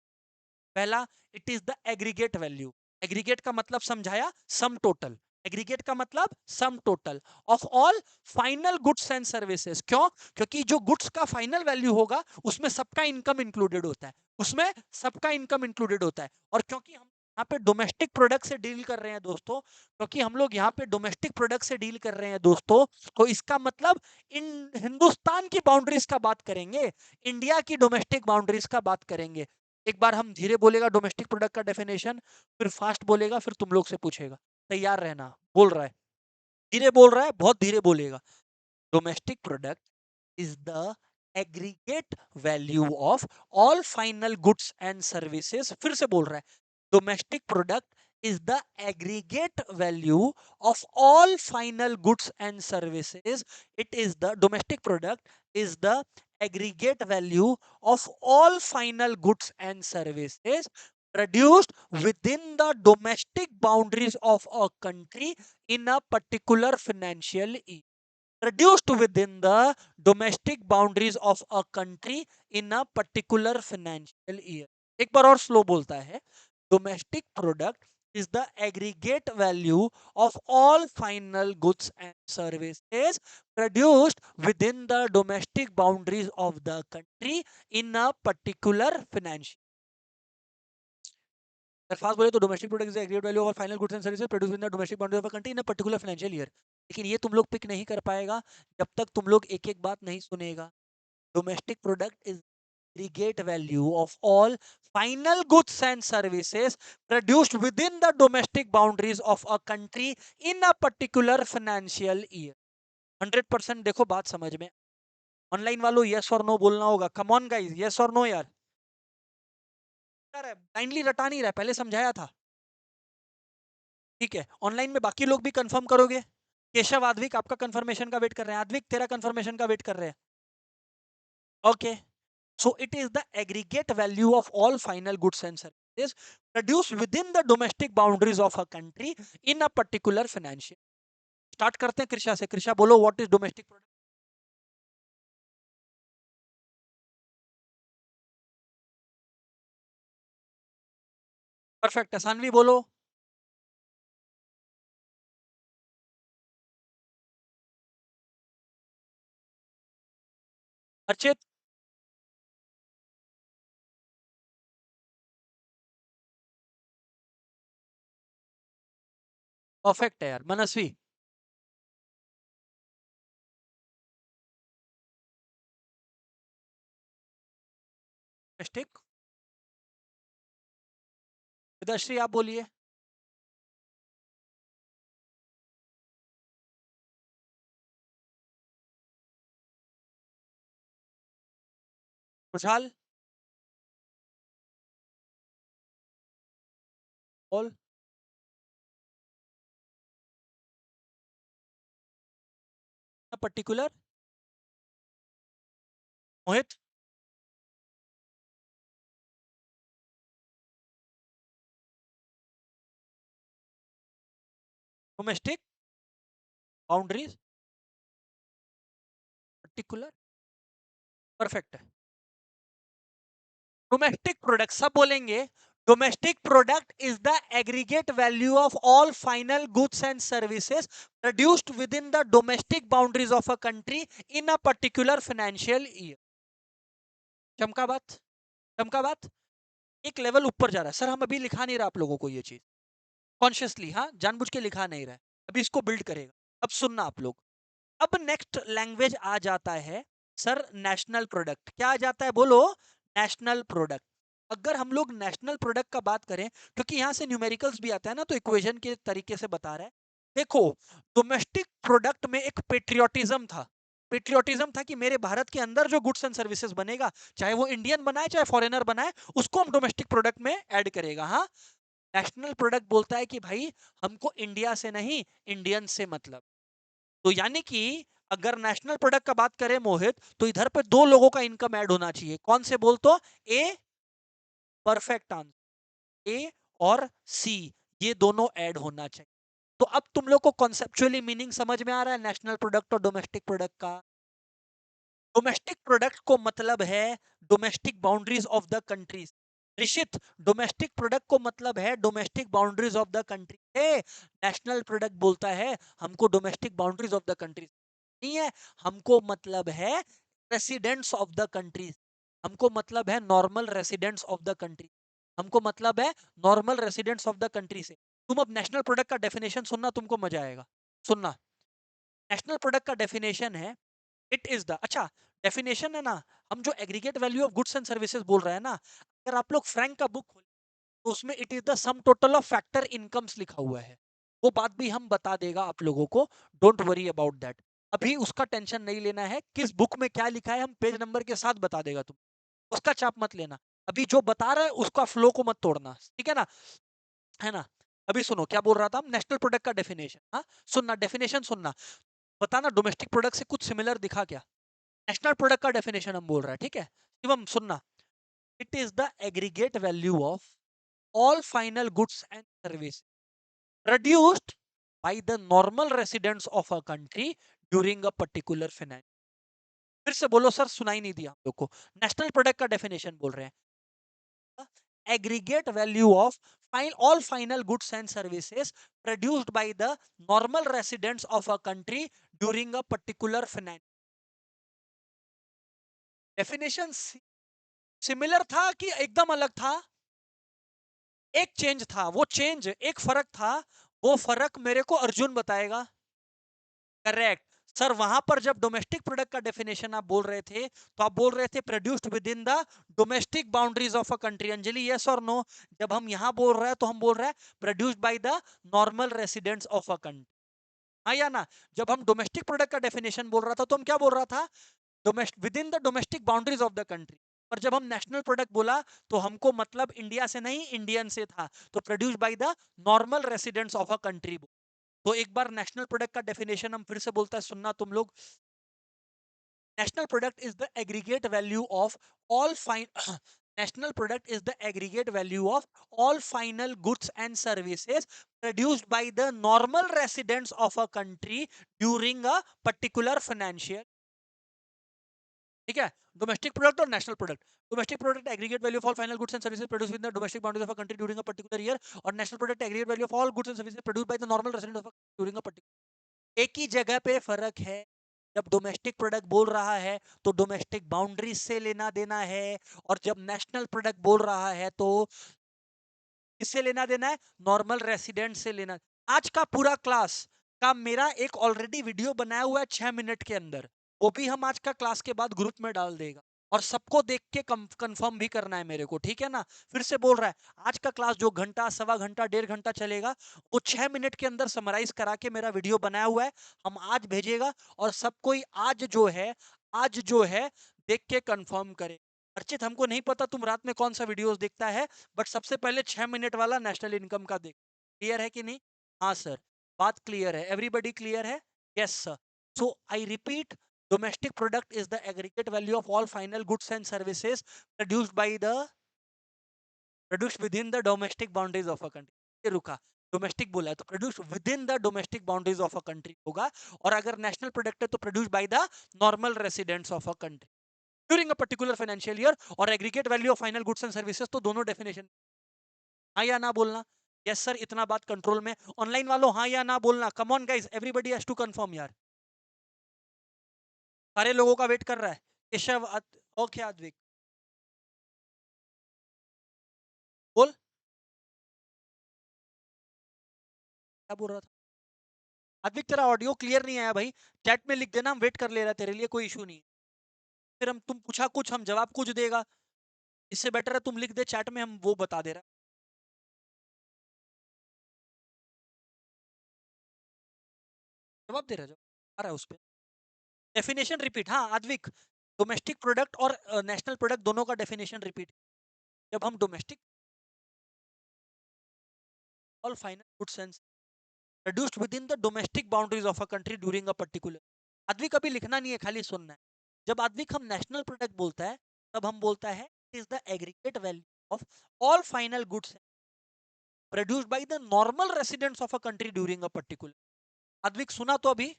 पहला, it is the aggregate value. Aggregate का मतलब समझाया, सम टोटल। एग्रीगेट का मतलब sum total of all final goods and services. क्यों? क्योंकि जो गुड्स का फाइनल वैल्यू होगा उसमें सबका इनकम इंक्लूडेड होता है, उसमें सबका इनकम इंक्लूडेड होता है। और क्योंकि हम यहाँ पे डोमेस्टिक प्रोडक्ट से डील कर रहे हैं दोस्तों, क्योंकि हम लोग यहाँ पे डोमेस्टिक प्रोडक्ट से डील कर रहे हैं दोस्तों, तो इसका मतलब इन हिंदुस्तान की बाउंड्रीज का बात करेंगे, इंडिया की डोमेस्टिक बाउंड्रीज का बात करेंगे। एक बार हम धीरे बोलेगा डोमेस्टिक प्रोडक्ट का डेफिनेशन, फिर फास्ट बोलेगा, फिर तुम लोग से पूछेगा। तैयार रहना, बोल रहा है, धीरे बोल रहा है, बहुत धीरे बोलेगा। Domestic product is the aggregate value of all final goods and services। फिर से बोल रहा है, domestic product is the aggregate value of all final goods and services। it is the domestic product is the aggregate value of all final goods and services produced within the domestic boundaries of a country in a particular financial year. Produced within the domestic boundaries of a country in a particular financial year. एक बार और स्लो बोलता है. Domestic product is the aggregate value of all final goods and services produced within the domestic boundaries of the country in a particular financial. Fast बोले तो domestic product is aggregate value of final goods and services produced in the domestic boundary of a country in a particular financial year. लेकिन ये तुम लोग पिक नहीं कर पाएगा जब तक तुम लोग एक एक बात नहीं सुनेगा. Domestic product is aggregate value of all final goods and services produced within the domestic boundaries of a country in a particular financial year. 100% देखो बात समझ में. ऑनलाइन वालों यस और नो बोलना होगा. कम ऑन गाइस, यस और नो यार. ब्लाइंडली रटा नहीं रहा, पहले समझाया था. ठीक है, ऑनलाइन में बाकी लोग भी कंफर्म करोगे. केशव, आद्विक आपका कंफर्मेशन का वेट कर रहे हैं. आद्विक तेरा कंफर्मेशन का वेट कर रहे हैं. Okay. So it is the aggregate value of all final goods and services produced within the domestic boundaries of a country in a particular financial. Start करते हैं कृषा से. कृषा बोलो, what is domestic product? Perfect है. सानवी बोलो. अर्चित. परफेक्ट है यार. मनस्वी. domestic. विदश्री आप बोलिए. खुशहाल. बोल. Particular. Mohit. Domestic boundaries particular. Perfect है. डोमेस्टिक प्रोडक्ट सब बोलेंगे. Domestic product is the aggregate value of all final goods and services produced within the domestic boundaries of a country in a particular financial year. चमका बात. चमका बात. एक लेवल ऊपर जा रहा है. सर हम अभी लिखा नहीं रहा आप लोगों को ये चीज कॉन्शियसली. हाँ, जानबूझ के लिखा नहीं रहा है. अभी इसको बिल्ड करेगा. अब सुनना आप लोग. अब नेक्स्ट लैंग्वेज आ जाता है सर नेशनल प्रोडक्ट. क्या आ जाता है बोलो. National product. अगर हम लोग नेशनल प्रोडक्ट का बात करें, क्योंकि यहां से न्यूमेरिकल्स भी आता है ना, तो इक्वेशन के तरीके से बता रहा है. देखो, डोमेस्टिक प्रोडक्ट में एक पेट्रियोटिज्म था. पेट्रियोटिज्म था कि मेरे भारत के अंदर जो गुड्स एंड सर्विसेज बनेगा, चाहे वो इंडियन बनाए चाहे फॉरेनर बनाए, उसको हम डोमेस्टिक प्रोडक्ट में ऐड करेगा. हाँ, नेशनल प्रोडक्ट बोलता है कि भाई हमको इंडिया से नहीं, इंडियन से मतलब. तो यानी कि अगर नेशनल प्रोडक्ट का बात करें मोहित, तो इधर पे दो लोगों का इनकम ऐड होना चाहिए. कौन से बोल तो. ए. Perfect answer. ए और सी, ये दोनों ऐड होना चाहिए. तो अब तुम लोग को कॉन्सेप्चुअली मीनिंग समझ में आ रहा है नेशनल प्रोडक्ट और डोमेस्टिक प्रोडक्ट का. डोमेस्टिक प्रोडक्ट को मतलब है domestic boundaries of the countries. Rishit, domestic product को मतलब है domestic boundaries of the country. National product बोलता है हमको domestic boundaries of the country नहीं है, हमको मतलब है रेसिडेंट्स ऑफ द कंट्री. हमको मतलब है normal residents of the country. हमको मतलब है normal residents of the country से. तुम अब नेशनल प्रोडक्ट का डेफिनेशन सुनना, तुमको मजा आएगा. सुनना. नेशनल प्रोडक्ट का डेफिनेशन है इट इज द. अच्छा, डेफिनेशन है ना. हम जो aggregate value of goods and services बोल रहे हैं ना, अगर आप लोग फ्रैंक का बुक खोले तो उसमें it is the sum total of factor incomes लिखा हुआ है. वो बात भी हम बता देगा आप लोगों को. Don't worry about that. अभी उसका टेंशन नहीं लेना है. किस बुक में क्या लिखा है हम पेज नंबर के साथ बता देगा. तुम उसका चाप मत लेना. अभी जो बता रहा है उसका फ्लो को मत तोड़ना. ठीक है ना. है ना. अभी सुनो क्या बोल रहा था हम. नेशनल प्रोडक्ट का डेफिनेशन. हाँ, सुनना डेफिनेशन सुनना. बताना डोमेस्टिक प्रोडक्ट से कुछ सिमिलर दिखा क्या. नेशनल प्रोडक्ट का डेफिनेशन हम बोल रहे हैं. ठीक है शिवम सुनना. It is the aggregate value of all final goods and services produced by the normal residents of a country during a particular financial। फिर से बोलो सर, सुनाई नहीं दिया हम लोग को। नेशनल प्रोडक्ट का डेफिनेशन बोल रहे हैं, aggregate value of all final goods and services produced by the normal residents of a country during a particular finance। Definition similar था कि एकदम अलग था? एक चेंज था, वो चेंज एक फर्क था, वो फर्क मेरे को अर्जुन बताएगा। करेक्ट सर, वहां पर जब डोमेस्टिक प्रोडक्ट का डेफिनेशन आप बोल रहे थे तो आप बोल रहे थे produced within the domestic boundaries of a country. Anjali yes और नो? जब हम यहां बोल रहे हैं तो हम बोल रहे हैं produced by the normal residents of a country, हाँ या ना? जब हम डोमेस्टिक प्रोडक्ट का डेफिनेशन बोल रहा था तो हम क्या बोल रहा था? Domestic with in the domestic boundaries of the country. पर जब हम नेशनल प्रोडक्ट बोला तो हमको मतलब इंडिया से नहीं, इंडियन से था, तो produced by the normal residents of a country. तो एक बार नेशनल प्रोडक्ट का डेफिनेशन हम फिर से बोलता है, सुनना तुम लोग। National product is the aggregate value of all fine national product is the aggregate value of all final goods and services produced by the normal residents of a country during a particular financial। ठीक है, डोमेस्टिक प्रोडक्ट और national product. Domestic product aggregate value of all final goods and services produced with the domestic boundaries of a country during a particular year, और national product aggregate value of all goods and services produced by the normal residents of during a particular. एक ही जगह पे फर्क है। जब डोमेस्टिक प्रोडक्ट बोल रहा है तो डोमेस्टिक बाउंड्रीज से लेना देना है, और जब नेशनल प्रोडक्ट बोल रहा है तो किससे लेना देना है? नॉर्मल रेसिडेंट से लेना। आज का पूरा क्लास का मेरा एक ऑलरेडी वीडियो बनाया हुआ है 6 मिनट के अंदर, वो भी हम आज का क्लास के बाद ग्रुप में डाल देगा, और सबको देख के कंफर्म भी करना है मेरे को, ठीक है ना? फिर से बोल रहा है, आज का क्लास जो घंटा, सवा घंटा, 1.5 घंटा चलेगा, वो 6 मिनट के अंदर समराइज करा के मेरा वीडियो बनाया हुआ है, हम आज भेजेगा, और सब कोई आज जो है देख के कंफर्म करे। अर्चित, हमको नहीं पता तुम रात में कौन सा वीडियोस देखता है, बट सबसे पहले 6 मिनट वाला नेशनल इनकम का देख। क्लियर है कि नहीं? हाँ सर, बात क्लियर है, एवरीबडी क्लियर है? Yes sir. So I repeat, domestic product is the aggregate value of all final goods and services produced within the domestic boundaries of a country. रुका, डोमेस्टिक बोला है तो produce with in the domestic boundaries of a country होगा, और अगर नेशनल प्रोडक्ट है तो produce by the normal residents of a country during a particular financial year, और aggregate value of final goods and services, तो दोनों डेफिनेशन। हाँ या ना बोलना? यस सर, इतना बात कंट्रोल में। ऑनलाइन वालों हाँ या ना बोलना, come on guys, everybody has to confirm यार। सारे लोगों का वेट कर रहा है। केशव ओके, आद्विक बोल, क्या बोल रहा था? आद्विक, तेरा ऑडियो क्लियर नहीं आया भाई, चैट में लिख देना, हम वेट कर ले रहा है तेरे लिए, कोई इशू नहीं है। फिर हम, तुम पूछा कुछ, हम जवाब कुछ देगा, इससे बेटर है तुम लिख दे चैट में, हम वो बता दे रहा है। जवाब दे रहा है, जवाब आ रहा है उस पर। डेफिनेशन रिपीट, हाँ आद्विक, डोमेस्टिक प्रोडक्ट और नेशनल प्रोडक्ट दोनों का डेफिनेशन रिपीट। जब हम domestic all final goods and produced within the domestic boundaries of a country during a particular. Advik अभी लिखना नहीं है, खाली सुनना है। जब आद्विक हम नेशनल प्रोडक्ट बोलता है तब हम बोलता है is the aggregate value of all final goods produced by the normal residents of a country during a particular. Advik सुना तो अभी?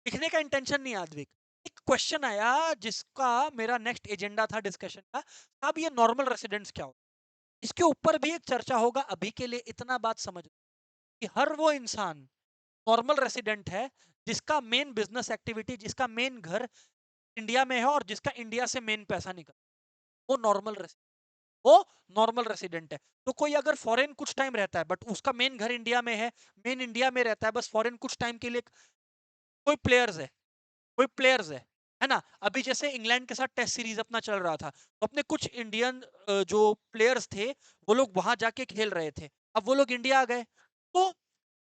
लिखने का इंटेंशन नहीं है आद्विक। एक क्वेश्चन आया जिसका मेरा नेक्स्ट एजेंडा था डिस्कशन का, अब ये नॉर्मल रेसिडेंट्स क्या हो, इसके ऊपर भी एक चर्चा होगा। अभी के लिए इतना बात समझ कि हर वो इंसान नॉर्मल रेसिडेंट है जिसका मेन बिजनेस एक्टिविटी, जिसका मेन घर इंडिया में है, और जिसका इंडिया से मेन पैसा निकल, वो वो नॉर्मल रेसिडेंट है। तो कोई अगर फॉरेन कुछ टाइम रहता है बट उसका मेन घर इंडिया में है, मेन इंडिया में रहता है, बस फॉरेन कुछ टाइम के लिए, कोई प्लेयर्स है, कोई प्लेयर्स है ना? अभी जैसे इंग्लैंड के साथ टेस्ट सीरीज अपना चल रहा था, तो अपने कुछ इंडियन जो प्लेयर्स थे वो लोग वहां जाके खेल रहे थे, अब वो लोग इंडिया आ गए, तो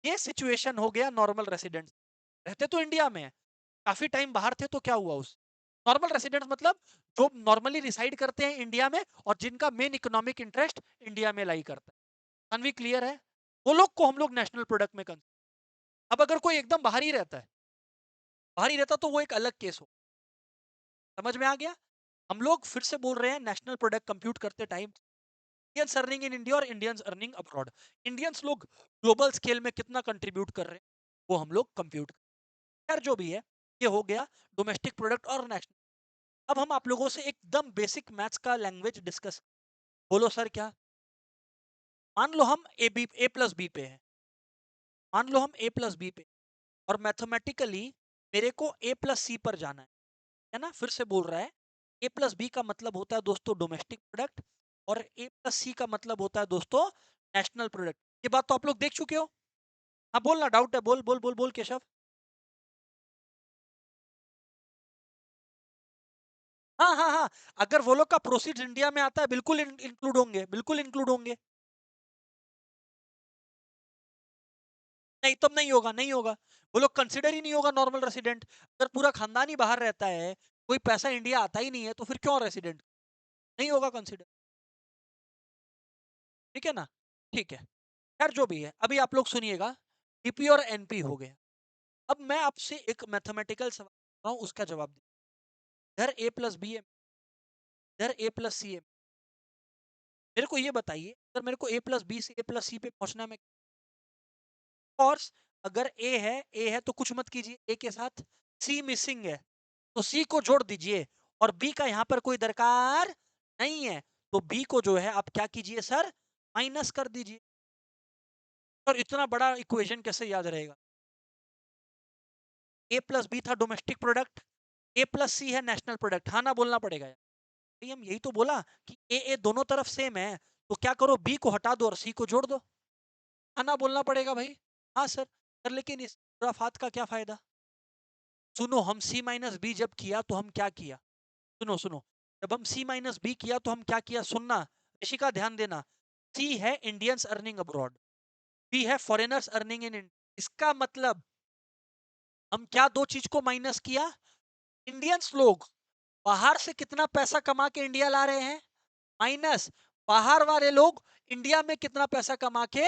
ये सिचुएशन हो गया नॉर्मल रेसिडेंट। रहते तो इंडिया में है, काफी टाइम बाहर थे, तो क्या हुआ उस नॉर्मल रेसिडेंट्स मतलब जो नॉर्मली रिसाइड करते हैं इंडिया में, और जिनका मेन इकोनॉमिक इंटरेस्ट इंडिया में लाई करता है। अनवी क्लियर है? वो लोग को हम लोग नेशनल प्रोडक्ट में अब अगर कोई एकदम बाहर ही रहता है, बाहर ही रहता तो वो एक अलग केस हो। समझ में आ गया? हम लोग फिर से बोल रहे हैं, नेशनल प्रोडक्ट कंप्यूट करते time Indians earning in India और इंडियंस अर्निंग अब्रॉड। इंडियंस लोग ग्लोबल स्केल में कितना कंट्रीब्यूट कर रहे हैं वो हम लोग कंप्यूट। खैर जो भी है, ये हो गया डोमेस्टिक प्रोडक्ट और नेशनल। अब हम आप लोगों से एकदम बेसिक मैथ्स का लैंग्वेज डिस्कस। बोलो सर क्या? मान लो हम ए प्लस बी पे है, मान लो हम ए प्लस बी पे, और मैथमेटिकली मेरे को ए प्लस सी पर जाना है ना? फिर से बोल रहा है, ए प्लस बी का मतलब होता है दोस्तों डोमेस्टिक प्रोडक्ट, और ए प्लस सी का मतलब होता है दोस्तों नेशनल प्रोडक्ट। ये बात तो आप लोग देख चुके हो। हाँ बोलना, डाउट है? बोल बोल बोल बोल केशव। हाँ हाँ हाँ, अगर वो लोग का प्रोसीड्स इंडिया में आता है बिल्कुल इंक्लूड होंगे, बिल्कुल इंक्लूड होंगे। नहीं तब नहीं होगा, नहीं होगा। वो लोग कंसिडर ही नहीं होगा नॉर्मल रेसिडेंट। अगर पूरा खानदान ही बाहर रहता है, कोई पैसा इंडिया आता ही नहीं है, तो फिर क्यों रेसिडेंट? नहीं होगा कंसिडर। ठीक है ना? ठीक है। खैर जो भी है, अभी आप लोग सुनिएगा। डीपी और एनपी हो गया। अब मैं आपसे एक मैथमेटिकल सवाल पूछ रहा हूं, उसका जवाब दे। इधर ए प्लस बी है, इधर ए प्लस सी है। मेरे को ये बताइए, अगर मेरे को ए प्लस बी से ए प्लस सी पे पहुंचना है, कोर्स अगर ए है तो कुछ मत कीजिए ए के साथ। सी मिसिंग है तो सी को जोड़ दीजिए, और बी का यहां पर कोई दरकार नहीं है, तो बी को जो है आप क्या कीजिए सर, माइनस कर दीजिए। और इतना बड़ा इक्वेशन कैसे याद रहेगा? ए प्लस बी था डोमेस्टिक प्रोडक्ट, ए प्लस सी है नेशनल प्रोडक्ट। हाँ ना बोलना पड़ेगा यार। भाई हम यही तो बोला कि ए दोनों तरफ सेम है, तो क्या करो, बी को हटा दो और सी को जोड़ दो। हाँ ना बोलना पड़ेगा भाई। हाँ सर। सर लेकिन इस खुराफात का क्या फायदा? सुनो, हम सी माइनस बी जब किया तो हम क्या किया? सुनो सुनो, जब हम सी माइनस बी किया तो हम क्या किया, सुनना। ऋषिका ध्यान देना। सी है इंडियंस अर्निंग अब्रॉड, बी है फॉरेनर्स अर्निंग इन इंडिया। इसका मतलब हम क्या दो चीज को माइनस किया? इंडियंस लोग बाहर से कितना पैसा कमा के इंडिया ला रहे हैं, माइनस बाहर वाले लोग इंडिया में कितना पैसा कमा के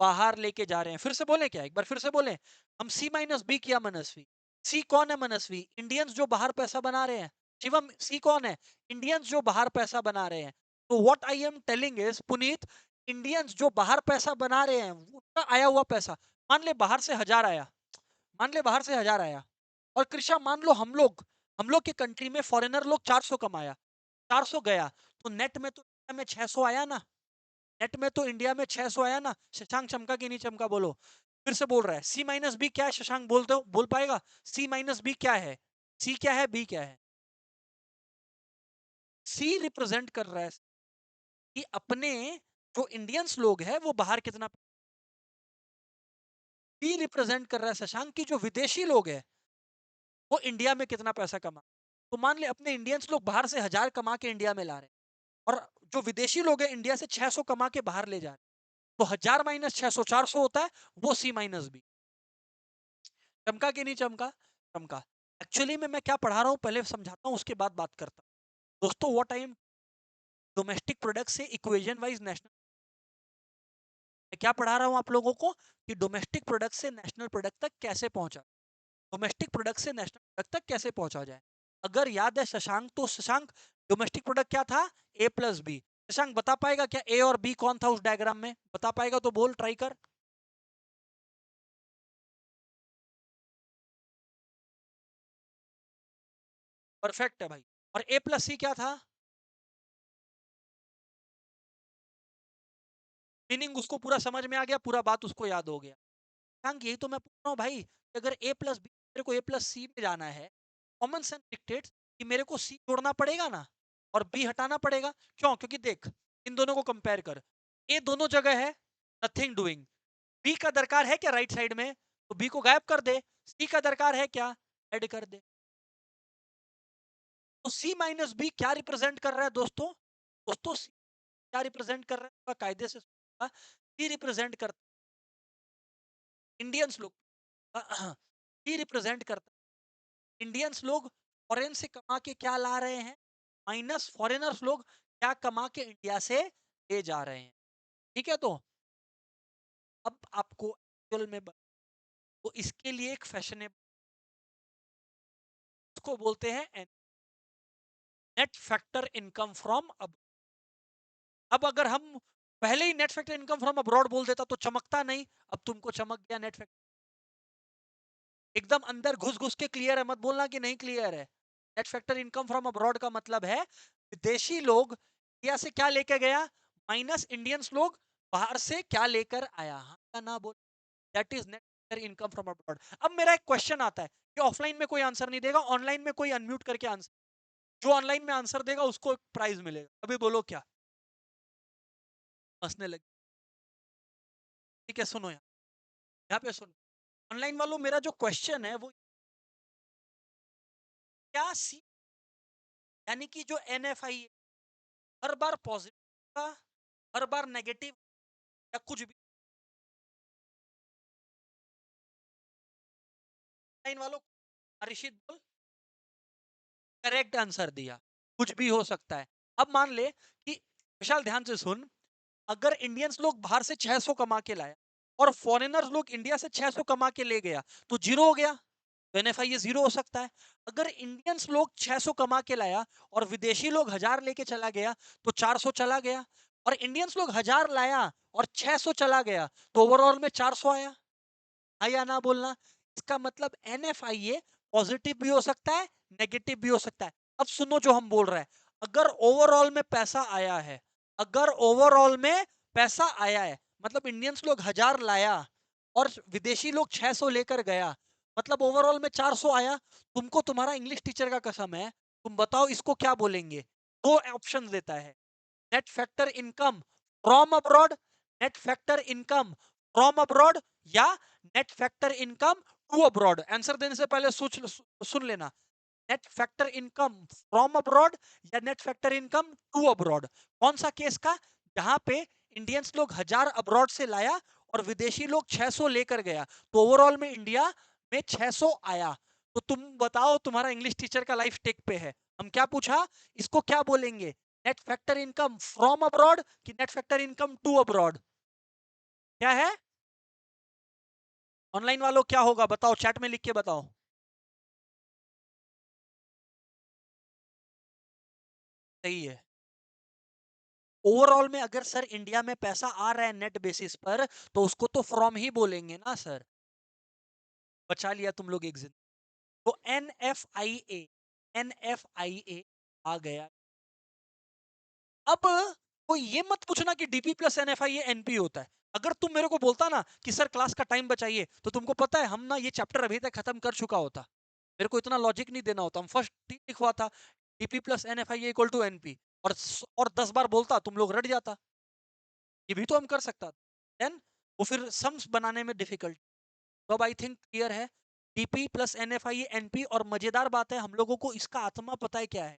बाहर लेके जा रहे हैं। फिर से बोले क्या, एक बार फिर से बोले। हम सी माइनस बी किया मनस्वी। सी कौन है मनस्वी? इंडियंस जो बाहर पैसा बना रहे हैं। शिवम, सी कौन है? इंडियंस जो बाहर पैसा बना रहे हैं। तो what I am telling is Puneet, Indians जो बाहर पैसा बना रहे हैं उनका आया हुआ पैसा, मान ले बाहर से 1000 आया, मान ले बाहर से 1000 आया, और कृषा मान लो हम लोग के कंट्री में फॉरेनर लोग 400 कमाया, 400 गया, तो नेट में तो इंडिया में 600 आया ना। नेट में तो इंडिया में 600 आया ना। शशांक चमका कि नहीं चमका, बोलो। फिर से बोल रहा है, सी माइनस बी क्या है शशांक, बोलते हो, बोल पाएगा? सी माइनस बी क्या है? सी क्या है, बी क्या है? सी रिप्रेजेंट कर रहा है कि अपने जो इंडियंस लोग हैं वो बाहर कितना। बी रिप्रेजेंट कर रहा है शशांक की जो विदेशी लोग हैं वो इंडिया में कितना पैसा कमा। तो मान ले अपने इंडियंस लोग बाहर से 1000 कमा के इंडिया में ला रहे हैं, और जो विदेशी लोग हैं इंडिया से 600 कमा के बाहर ले जा रहे हैं, तो 1000 माइनस 600 400 होता है, वो सी माइनस बी। चमका कि नहीं चमका? चमका। एक्चुअली में मैं क्या पढ़ा रहा हूँ पहले समझाता हूँ, उसके बाद बात करता हूँ। दोस्तों what I am, domestic product से इक्वेशन वाइज नेशनल, मैं क्या पढ़ा रहा हूँ आप लोगों को कि डोमेस्टिक प्रोडक्ट से नेशनल प्रोडक्ट तक कैसे पहुंचा, डोमेस्टिक प्रोडक्ट से नेशनल प्रोडक्ट तक कैसे पहुंचा जाए। अगर याद है शशांक, तो शशांक डोमेस्टिक प्रोडक्ट क्या था, ए प्लस बी। शशांक बता पाएगा क्या ए और बी कौन था उस डायग्राम में? बता पाएगा तो बोल, ट्राई कर। परफेक्ट है भाई। और ए प्लस सी क्या था? मीनिंग उसको पूरा समझ में आ गया, पूरा बात उसको याद हो गया। शशांक यही तो मैं पूछ रहा हूँ भाई, कि अगर ए प्लस बी, मेरे को ए प्लस सी में जाना है, कॉमन सेंस डिक्टेट्स कि मेरे को सी जोड़ना पड़ेगा ना, और बी हटाना पड़ेगा। क्यों? क्योंकि देख, इन दोनों को कंपेयर कर, ए दोनों जगह है, नथिंग डूइंग। बी का दरकार है क्या राइट साइड में, तो बी को गायब कर दे। सी का दरकार है क्या, ऐड कर दे। तो सी माइनस बी क्या रिप्रेजेंट कर रहा है दोस्तों? दोस्तों सी क्या रिप्रेजेंट कर रहा है, थोड़ा कायदे से सुनिएगा। सी रिप्रेजेंट करता है इंडियंस लोग, सी रिप्रेजेंट करता है इंडियंस लोग फॉरेन से कमा के क्या ला रहे हैं, माइनस फॉरेनर्स लोग क्या कमा के इंडिया से ले जा रहे हैं। ठीक है, तो अब आपको एक्चुअल में तो इसके लिए एक फैशनेबल, उसको बोलते हैं नेट फैक्टर इनकम फ्रॉम अब। अब अगर हम पहले ही net factor income from abroad बोल देता तो चमकता नहीं, अब तुमको चमक गया नेट फैक्टर। एकदम अंदर घुस घुस के क्लियर है, मत बोलना कि नहीं क्लियर है। Net factor income from abroad का मतलब है विदेशी लोग इंडिया से क्या लेके गया माइनस इंडियंस लोग बाहर से क्या लेकर आया। हाँ या ना बोल, that is net factor income from abroad. अब मेरा एक क्वेश्चन आता है कि ऑफलाइन में कोई आंसर नहीं देगा, ऑनलाइन में कोई अनम्यूट करके आंसर, जो ऑनलाइन में आंसर देगा उसको प्राइज मिलेगा। अभी बोलो क्या, हंसने लगे। ठीक है सुनो, यहाँ पे सुनो, ऑनलाइन वालों मेरा जो क्वेश्चन है वो क्या सी, यानी कि जो एनएफआई हर बार पॉजिटिव का, हर बार नेगेटिव या कुछ भी। ऑनलाइन वालों ऋषित बोल, करेक्ट आंसर दिया, कुछ भी हो सकता है। अब मान ले कि विशाल ध्यान से सुन, अगर इंडियंस लोग बाहर से 600 कमा के लाया और फॉरेनर्स लोग इंडिया से 600 कमा के ले गया तो जीरो हो गया, तो एनएफआई ये जीरो हो सकता है। अगर इंडियंस लोग 600 कमा के लाया और विदेशी लोग 1000 लेके चला गया तो 400 चला गया, और इंडियंस लोग 1000 लाया और 600 चला गया तो ओवरऑल में 400 आया। हाँ या ना बोलना। इसका मतलब एनएफआईए पॉजिटिव भी हो सकता है, नेगेटिव भी हो सकता है। अब सुनो जो हम बोल रहे हैं, अगर ओवरऑल में पैसा आया है, अगर ओवरऑल में पैसा आया है मतलब इंडियंस लोग 1000 लाया और विदेशी लोग 600 लेकर गया, मतलब ओवरऑल में 400 आया। तुमको तुम्हारा इंग्लिश टीचर का कसम है, तुम बताओ इसको क्या बोलेंगे। दो ऑप्शन देता है, net factor income from abroad, net factor income from abroad, या net factor income to abroad. Answer देने से पहले सुन लेना, net factor income from abroad या net factor income to abroad. कौन सा केस का, जहां पे इंडियंस लोग 1000 अब्रॉड से लाया और विदेशी लोग 600 लेकर गया तो ओवरऑल में इंडिया में 600 आया। तो तुम बताओ, तुम्हारा इंग्लिश टीचर का लाइफ टेक पे है, हम क्या पूछा, इसको क्या बोलेंगे, net factor income from abroad कि net factor income to abroad, क्या है। ऑनलाइन वालों क्या होगा बताओ, चैट में लिख के बताओ। सही है, ओवरऑल में अगर सर इंडिया में पैसा आ रहा है नेट बेसिस पर तो उसको तो फ्रॉम ही बोलेंगे ना सर। बचा लिया तुम लोग एक दिन। तो एन एफ आई ए आ गया। अब कोई ये मत पूछना कि DP plus N F I A NP होता है। अगर तुम मेरे को बोलता ना कि सर क्लास का टाइम बचाइए, तो तुमको पता है हम ना ये चैप्टर अभी तक खत्म कर चुका होता। मेरे को इतना लॉजिक नहीं देना होता, हम फर्स्ट लिखवा था DP plus N F I equal to NP, और 10 बार बोलता तुम लोग रट जाता। ये भी तो हम कर सकता। देन वो फिर सम्स बनाने में डिफिकल्ट। तो अब आई थिंक क्लियर है, DP plus N F I NP. और मजेदार बात है, हम लोगों को इसका आत्मा पता है क्या है।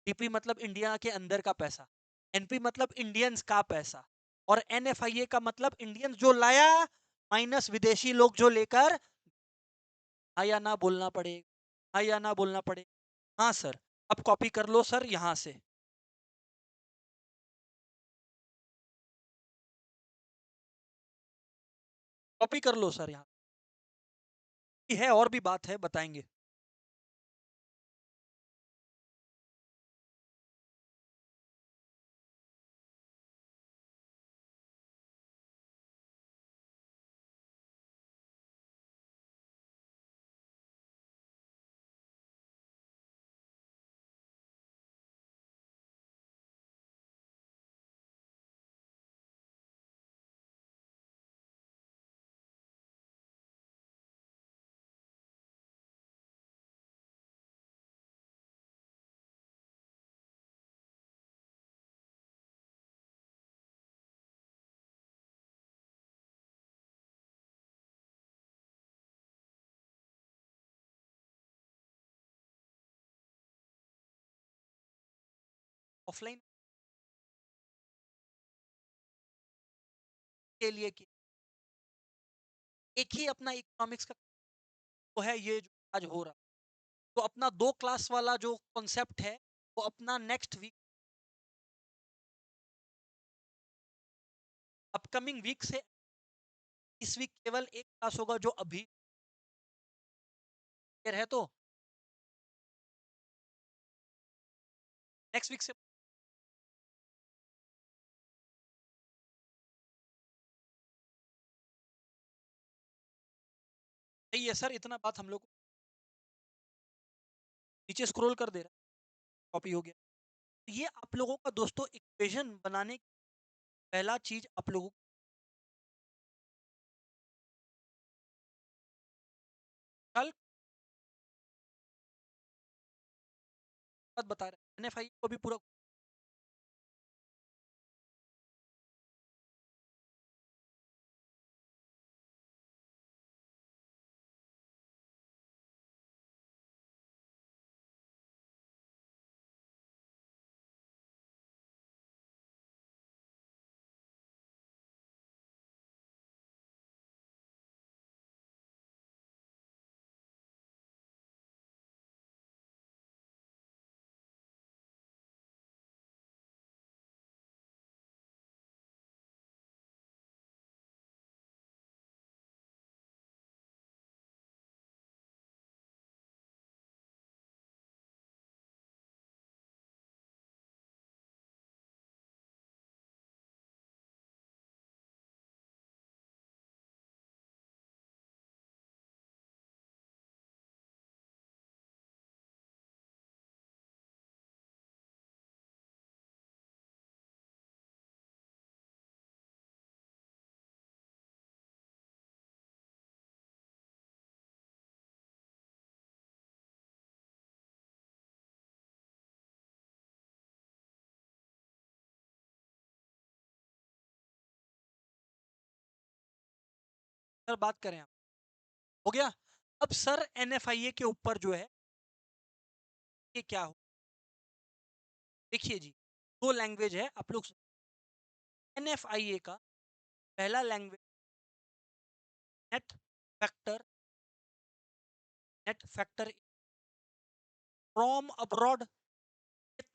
डीपी मतलब इंडिया के अंदर का पैसा, एनपी मतलब इंडियंस का पैसा, और एनएफआईए का मतलब इंडियंस जो लाया माइनस विदेशी लोग जो लेकर। हाँ या ना बोलना पड़ेगा, हाँ या ना बोलना पड़ेगा। हाँ सर, अब कॉपी कर लो सर यहां से, कॉपी कर लो सर यहाँ। है और भी बात है, बताएंगे। ऑफलाइन के लिए कि एक ही अपना इकोनॉमिक्स का तो है ये जो आज हो रहा, तो अपना 2 क्लास वाला जो कॉन्सेप्ट है वो अपना नेक्स्ट वीक, अपकमिंग वीक से, इस वीक केवल एक क्लास होगा जो अभी है, तो नेक्स्ट वीक से सही है सर, इतना बात हम लोग को नीचे स्क्रॉल कर दे रहा है, कॉपी हो गया। ये आप लोगों का दोस्तों इक्वेशन बनाने की पहला चीज आप लोगों को कल बात बता रहा है, एनएफआई को भी पूरा सर बात करें आप, हो गया। अब सर एनएफआईए के ऊपर जो है ये क्या हो, देखिए जी, दो लैंग्वेज है आप लोग। एनएफआईए का पहला language net factor, net factor from abroad.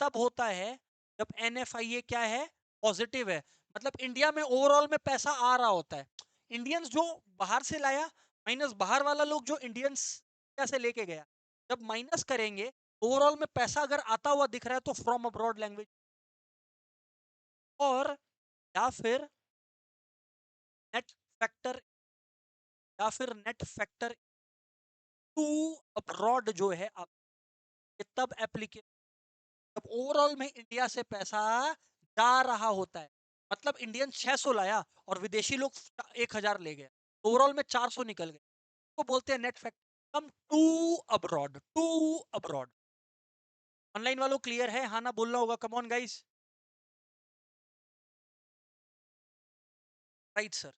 तब होता है जब एनएफआईए क्या है, पॉजिटिव है, मतलब इंडिया में ओवरऑल में पैसा आ रहा होता है। इंडियंस जो बाहर से लाया माइनस बाहर वाला लोग जो इंडियंस से लेके गया, जब माइनस करेंगे ओवरऑल में पैसा अगर आता हुआ दिख रहा है तो फ्रॉम अब्रॉड लैंग्वेज। और या फिर नेट फैक्टर, या फिर नेट फैक्टर टू अब्रॉड जो है आप, ये तब एप्लीकेशन जब ओवरऑल में इंडिया से पैसा जा रहा होता है, मतलब इंडियन 600 लाया और विदेशी लोग 1000 ले गए, ओवरऑल में 400 निकल गए, तो बोलते हैं net factor come to abroad, to abroad. Online वालों क्लियर है, हाँ ना बोलना होगा, come on guys. Right sir,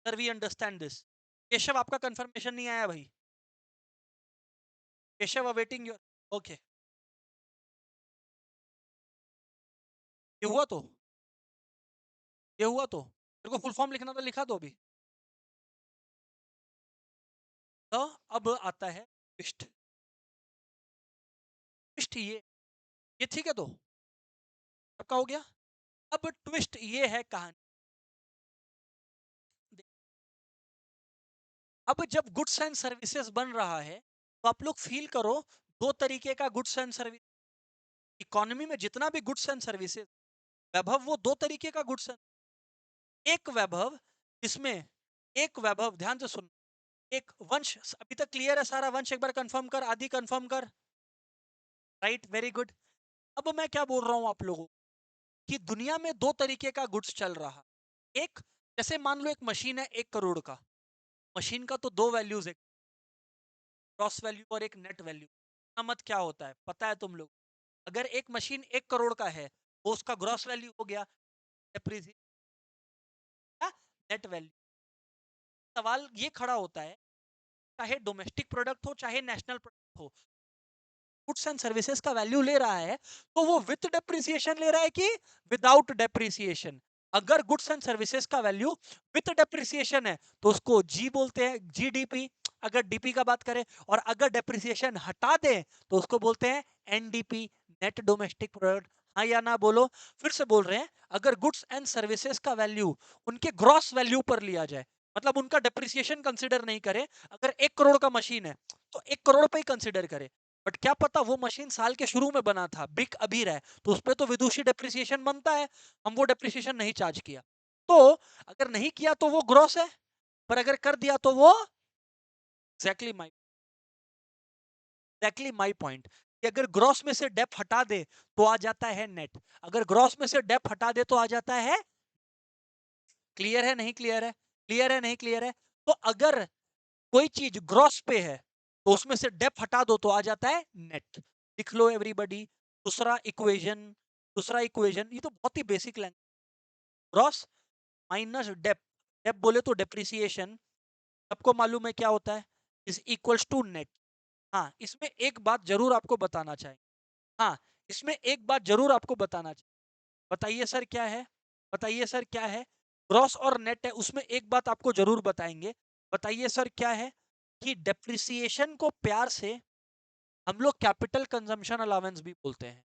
sir we understand this. Keshav आपका कंफर्मेशन नहीं आया भाई, केशव अवेटिंग योर, ओके। ये हुआ तो, ये हुआ तो तेरे को फुल फॉर्म लिखना तो लिखा दो अभी। तो अब आता है ट्विस्ट, ट्विस्ट ये ठीक है तो आपका हो गया। अब ट्विस्ट ये है कहानी, अब जब गुड्स एंड सर्विसेज बन रहा है तो आप लोग फील करो दो तरीके का गुड्स एंड सर्विस, इकोनॉमी में जितना भी गुड्स एंड सर्विसेज वैभव, वो दो तरीके का गुड्स एंड, एक वैभव जिसमें, एक वैभव ध्यान से सुन, एक वंश, अभी तक क्लियर है सारा, वंश एक बार कंफर्म कर, आदि कंफर्म कर, राइट वेरी गुड। अब मैं क्या बोल रहा हूं आप लोगों कि दुनिया में दो तरीके का गुड्स चल रहा, एक जैसे मान लो एक मशीन है 1 करोड़ का, मशीन का तो दो वैल्यूज है, ग्रॉस वैल्यू और एक नेट वैल्यू। मत क्या होता है पता है तुम लोग, अगर एक मशीन 1 करोड़ का है वो उसका ग्रॉस वैल्यू हो गया, नेट वैल्यू। सवाल ये खड़ा होता है, चाहे डोमेस्टिक प्रोडक्ट हो चाहे नेशनल प्रोडक्ट हो, गुड्स एंड सर्विसेज का वैल्यू ले रहा है तो वो विद डेप्रिसिएशन ले रहा है कि विदाउट डेप्रिसिएशन। अगर गुड्स एंड सर्विसेज का वैल्यू विद डेप्रिसिएशन है तो उसको जी बोलते हैं, जीडीपी, अगर डीपी का बात करें, और अगर डेप्रिसिएशन हटा दें तो उसको बोलते हैं एनडीपी, नेट डोमेस्टिक प्रोडक्ट। हाँ या ना बोलो, फिर से बोल रहे हैं, अगर गुड्स एंड सर्विसेज का वैल्यू उनके ग्रॉस वैल्यू पर लिया जाए, मतलब उनका डेप्रिसिएशन कंसिडर नहीं करे, अगर 1 करोड़ का मशीन है तो 1 करोड़ पे ही कंसिडर करे, बट क्या पता वो मशीन साल के शुरू में बना था, बिक अभी रहा है, तो उस पर तो विदुषी डेप्रिसिएशन बनता है, हम वो डेप्रिसिएशन नहीं चार्ज किया, तो अगर नहीं किया तो वो ग्रॉस है, पर अगर कर दिया तो वो एग्जैक्टली माई पॉइंट कि अगर ग्रॉस में से डेप हटा दे तो आ जाता है नेट, अगर ग्रॉस में से डेप हटा दे तो आ जाता है। क्लियर है नहीं क्लियर है? क्लियर है नहीं क्लियर है? तो अगर कोई चीज ग्रॉस पे है तो उसमें से डेप हटा दो तो आ जाता है नेट। लिख लो एवरीबॉडी। दूसरा इक्वेशन, दूसरा इक्वेशन, ये तो बहुत ही basic language. Gross minus dep, dep बोले तो डेप्रिसिएशन, सबको मालूम है क्या होता है, इज इक्वल्स टू नेट। हाँ इसमें एक बात जरूर आपको बताना चाहिए, हाँ इसमें एक बात जरूर आपको बताना चाहिए। बताइए सर क्या है? बताइए सर क्या है? ग्रॉस और नेट है, उसमें एक बात आपको जरूर बताएंगे। बताइए सर क्या है? कि डेप्रिसिएशन को प्यार से हम लोग कैपिटल कंजम्पशन अलाउंस भी बोलते हैं।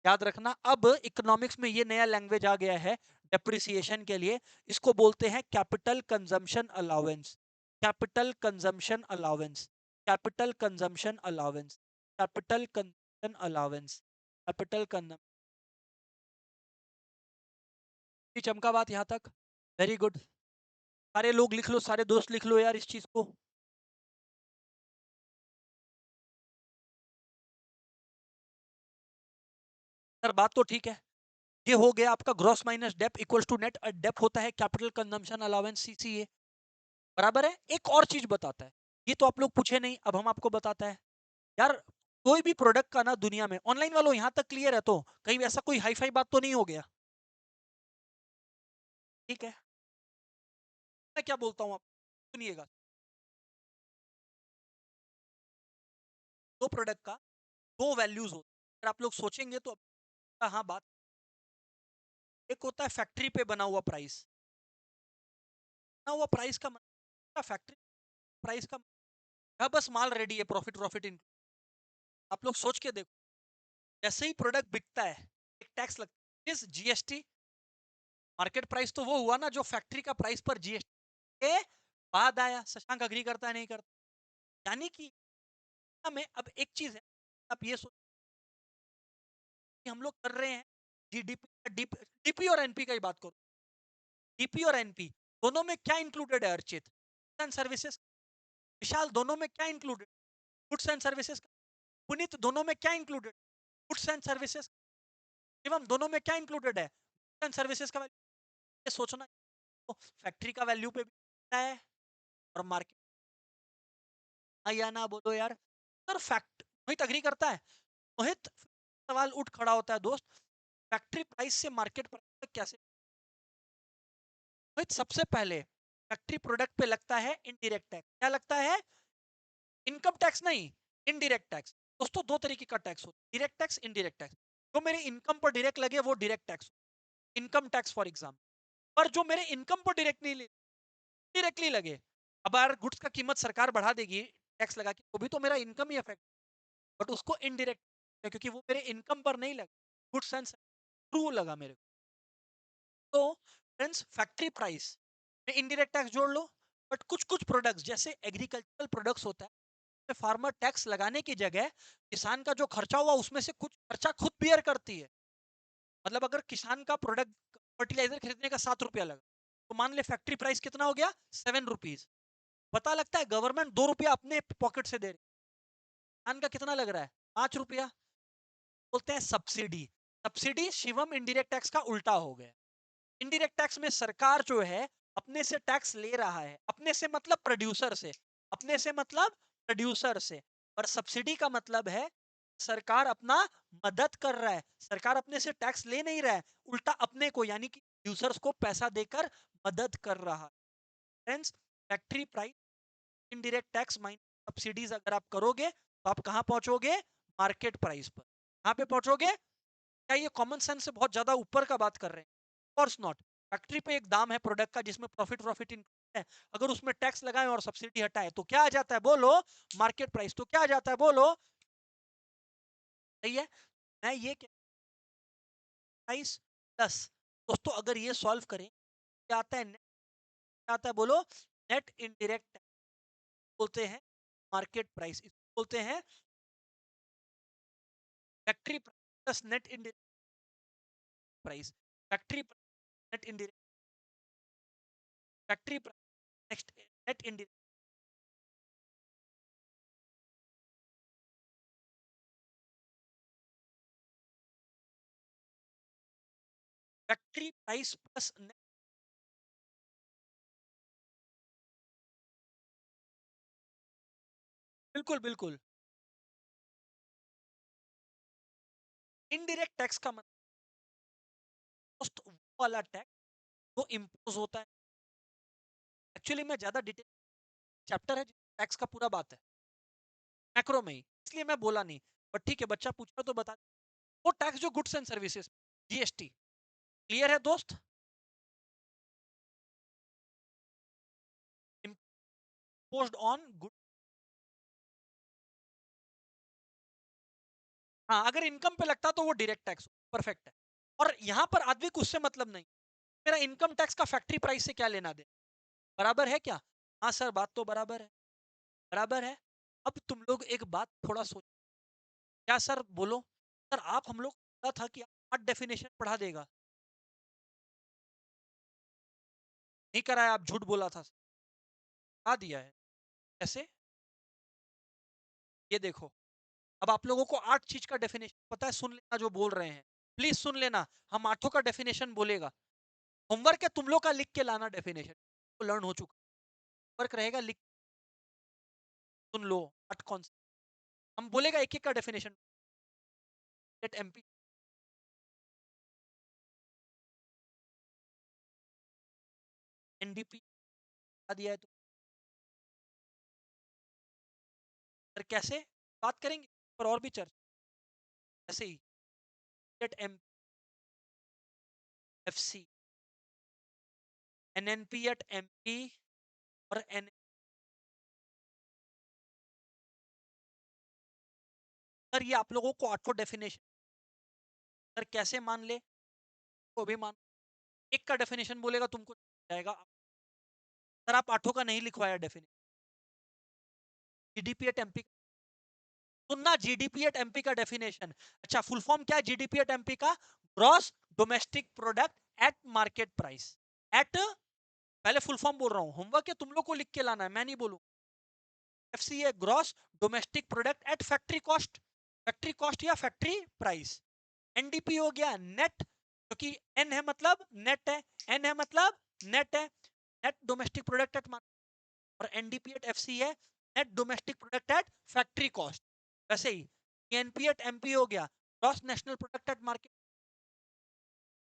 याद रखना, अब इकोनॉमिक्स में ये नया लैंग्वेज आ गया है डेप्रिसिएशन के लिए, इसको बोलते हैं capital consumption allowance. Capital consumption allowance, capital consumption allowance, capital consumption allowance, capital consumption. चमका बात यहां तक? Very good. सारे लोग लिख लो, सारे दोस्त लिख लो यार इस चीज को। सर बात तो ठीक है, ये हो गया आपका gross minus dep equals to net. Dep होता है कैपिटल कंजम्पशन अलाउंस, सीसीए, बराबर है। एक और चीज बताता है, ये तो आप लोग पूछे नहीं, अब हम आपको बताता है। यार कोई भी प्रोडक्ट का ना दुनिया में, ऑनलाइन वालों यहां तक क्लियर है तो कहीं ऐसा कोई हाई फाई बात तो नहीं हो गया? ठीक है, मैं क्या बोलता हूँ आप सुनिएगा। दो प्रोडक्ट का दो वैल्यूज होते हैं, अगर आप लोग सोचेंगे तो। हाँ बात, एक होता है फैक्ट्री पे बना हुआ प्राइस, बना हुआ प्राइस का मतलब फैक्ट्री प्राइस का मतलब बस माल रेडी है, प्रॉफिट प्रॉफिट इन। आप लोग सोच के देखो, जैसे ही प्रोडक्ट बिकता है एक टैक्स लगता है, इस जीएसटी। मार्केट प्राइस तो वो हुआ ना जो फैक्ट्री का प्राइस पर जीएसटी के बाद आया। शशांक अग्री करता है नहीं करता? यानी कि हमें अब एक चीज है, आप ये सोच कि हम लोग कर रहे हैं जीडीपी, डीपी और एनपी का ही बात करो। डीपी और एनपी दोनों में क्या इंक्लूडेड है अर्चित? And services. विशाल दोनों में क्या included? Goods and services. Puneet दोनों में क्या इंक्लूडेड? Goods and services. एवं दोनों में क्या इंक्लूडेड है? गुड्स एंड सर्विसेज का वैल्यू। ये सोचना, तो फैक्ट्री का वैल्यू पे भी है और मार्केट। हाँ या ना बोलो यार। सर फैक्ट मोहित अग्री करता है? मोहित, सवाल उठ खड़ा होता है दोस्त, फैक्ट्री प्राइस से मार्केट प्राइस तक कैसे? मोहित सबसे पहले फैक्ट्री प्रोडक्ट पे लगता है इनडायरेक्ट टैक्स। क्या लगता है? इनकम टैक्स नहीं, इनडायरेक्ट टैक्स। दोस्तों दो तरीके का टैक्स होता है, डायरेक्ट टैक्स, इनडायरेक्ट टैक्स। जो मेरे इनकम पर डायरेक्ट लगे वो direct tax, income tax for example. पर जो मेरे इनकम पर डायरेक्ट नहीं, डायरेक्टली लगे, अब यार गुड्स का कीमत सरकार बढ़ा देगी टैक्स लगा के, तो भी तो मेरा इनकम ही अफेक्ट, बट उसको इनडायरेक्ट, क्योंकि वो मेरे इनकम पर नहीं लगा, गुड्स एंड थ्रू लगा मेरे को। तो फ्रेंड्स फैक्ट्री प्राइस में इनडायरेक्ट टैक्स जोड़ लो। बट कुछ कुछ प्रोडक्ट्स जैसे एग्रीकल्चरल प्रोडक्ट्स होता है, फार्मर टैक्स लगाने की जगह किसान का जो खर्चा हुआ उसमें से कुछ खर्चा खुद बियर करती है। मतलब अगर किसान का प्रोडक्ट फर्टिलाइजर खरीदने का 7 रुपया लगा, तो मान ले फैक्ट्री प्राइस कितना हो गया, 7 रुपीज। पता लगता है गवर्नमेंट 2 रुपया अपने पॉकेट से दे रही, किसान का कितना लग रहा है, 5 रुपया। बोलते हैं subsidy. Subsidy Shivam indirect tax का उल्टा हो गया। इनडायरेक्ट टैक्स में सरकार जो है अपने से टैक्स ले रहा है, अपने से मतलब प्रोड्यूसर से, अपने से मतलब प्रोड्यूसर से। और सब्सिडी का मतलब है सरकार अपना मदद कर रहा है, सरकार अपने से टैक्स ले नहीं रहा है, उल्टा अपने को यानी कि प्रोड्यूसर्स को पैसा देकर मदद कर रहा है। Friends factory price, indirect tax minus subsidies अगर आप करोगे तो आप कहां पहुंचोगे, मार्केट प्राइस पर। कहां पे पहुंचोगे? क्या ये कॉमन सेंस से बहुत ज्यादा ऊपर का बात कर रहे हैं? Course not. फैक्ट्री पे एक दाम है प्रोडक्ट का जिसमें प्रॉफिट प्रॉफिट है, अगर उसमें टैक्स लगाएं और सब्सिडी हटाए तो क्या आ जाता है बोलो, मार्केट प्राइस। तो क्या आ जाता है बोलो, सही है। मैं ये प्राइस प्लस, दोस्तों अगर ये सॉल्व करें क्या आता है, नेट आता है बोलो, नेट इनडायरेक्ट बोलते हैं मार्केट प्राइस, इसको बोलते हैं factory plus net indirect price. Factory net indirect, factory next net indirect, factory price plus, बिल्कुल बिल्कुल। इनडायरेक्ट टैक्स का मतलब cost वो वाला टैक्स जो इम्पोज होता है। एक्चुअली में ज्यादा डिटेल चैप्टर है टैक्स का पूरा बात है मैक्रो में ही, इसलिए मैं बोला नहीं। बट ठीक है, बच्चा पूछा तो बता। वो टैक्स जो goods and services, GST, clear है दोस्त? Imposed on good. हाँ, अगर इनकम पे लगता तो वो डायरेक्ट टैक्स, परफेक्ट है। और यहाँ पर आदमी को उससे मतलब नहीं, मेरा इनकम टैक्स का फैक्ट्री प्राइस से क्या लेना दे, बराबर है क्या? हाँ सर, बात तो बराबर है, बराबर है। अब तुम लोग एक बात थोड़ा सोचो, क्या सर बोलो, सर आप हम लोग पता था कि आठ डेफिनेशन पढ़ा देगा, नहीं कराया, आप झूठ बोला था, आ दिया है। कैसे? ये देखो, अब आप लोगों को आठ चीज का डेफिनेशन पता है, सुन लेना जो बोल रहे हैं, प्लीज सुन लेना। हम आठों का डेफिनेशन बोलेगा, होमवर्क है तुम लोग का, लिख के लाना डेफिनेशन, तो लर्न हो चुका, वर्क रहेगा, लिख सुन लो। आठ कौन सा हम बोलेगा, एक एक का डेफिनेशन। लेट एमपी, एनडीपी दिया है तो सर कैसे बात करेंगे पर और भी चर्चा, ऐसे ही let M F C, NNP at MP, और एन, सर ये आप लोगों को आठों डेफिनेशन सर कैसे मान ले, तो भी मान, एक का डेफिनेशन बोलेगा तुमको जाएगा। सर आप आठों का नहीं लिखवाया डेफिनेशन, जीडीपी एट एमपी, सुनना, जीडीपी एट एमपी का डेफिनेशन। अच्छा, फुल फॉर्म क्या है जीडीपी एट एमपी का? Gross domestic product at market price, at, पहले फुल फॉर्म बोल रहा हूँ, होमवर्क है तुम लोग को लिख के लाना है, मैं नहीं बोलूँ। एफसी है gross domestic product at factory cost, factory cost या फैक्ट्री प्राइस। एनडीपी हो गया नेट, क्योंकि एन है मतलब नेट है, एन है मतलब नेट है, नेट डोमेस्टिक प्रोडक्ट एट, और एनडीपी एट एफसी है net domestic product at factory cost. वैसे ही एनपी एट एमपी हो गया gross national product at market,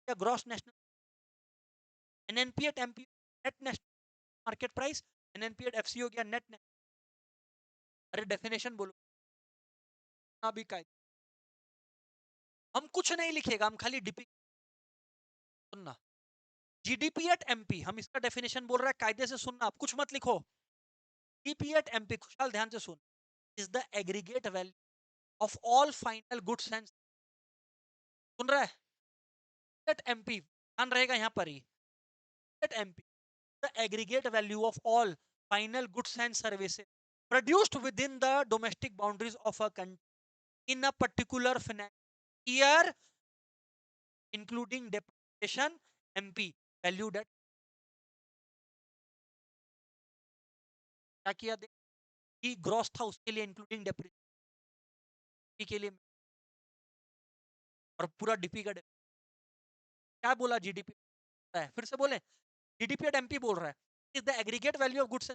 या gross national, NNP at MP net national market price, NNP at FC हो गया नेट। अरे डेफिनेशन बोलो अभी का, हम कुछ नहीं लिखेगा, हम खाली डीपी, सुनना, जीडीपी एट एमपी, हम इसका डेफिनेशन बोल रहे हैं, कायदे से सुनना, आप कुछ मत लिखो। जीडीपी एट एमपी, खुशहाल ध्यान से सुन, is the aggregate value of all final goods and, सुन रहा है, एट एमपी, ध्यान रहेगा यहाँ पर ही, at MP, the aggregate value of all final goods and services produced within the domestic boundaries of a country in a particular financial year, including depreciation, MP valued at, क्या किया देख, कि ग्रॉस था उसके लिए इंक्लूडिंग डेप्रिसिएशन के लिए, और पूरा डीपी का क्या बोला, जीडीपी है, फिर से बोले, जीडीपी एट एमपी बोल रहा है, is the aggregate value of goods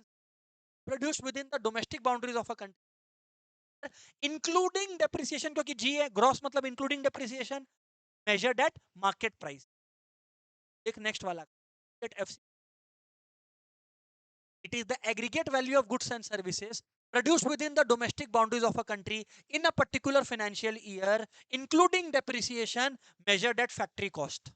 produced within the domestic boundaries of a country including depreciation, क्योंकि जी है, ग्रॉस मतलब including depreciation, measured eight market price. एक नेक्स्ट वाला, eight, it is the aggregate value of goods and services produced within the domestic boundaries of a country in a particular financial year, including depreciation measured at factory cost.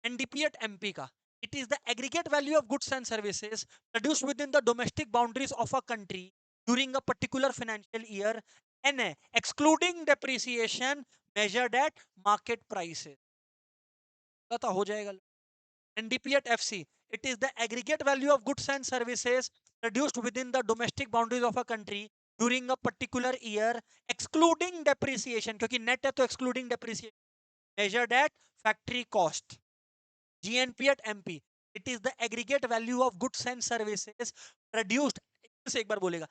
NDP at MP का, it is the aggregate value of goods and services produced within the domestic boundaries of a country during a particular financial year, NA, excluding depreciation measured at market prices. पता हो जाएगा। NDP at FC, it is the aggregate value of goods and services produced within the domestic boundaries of a country during a particular year, excluding depreciation, क्योंकि net है तो excluding depreciation, measured at factory cost. GNP at MP, it is the aggregate value of goods and services produced, से एक बार बोलेगा,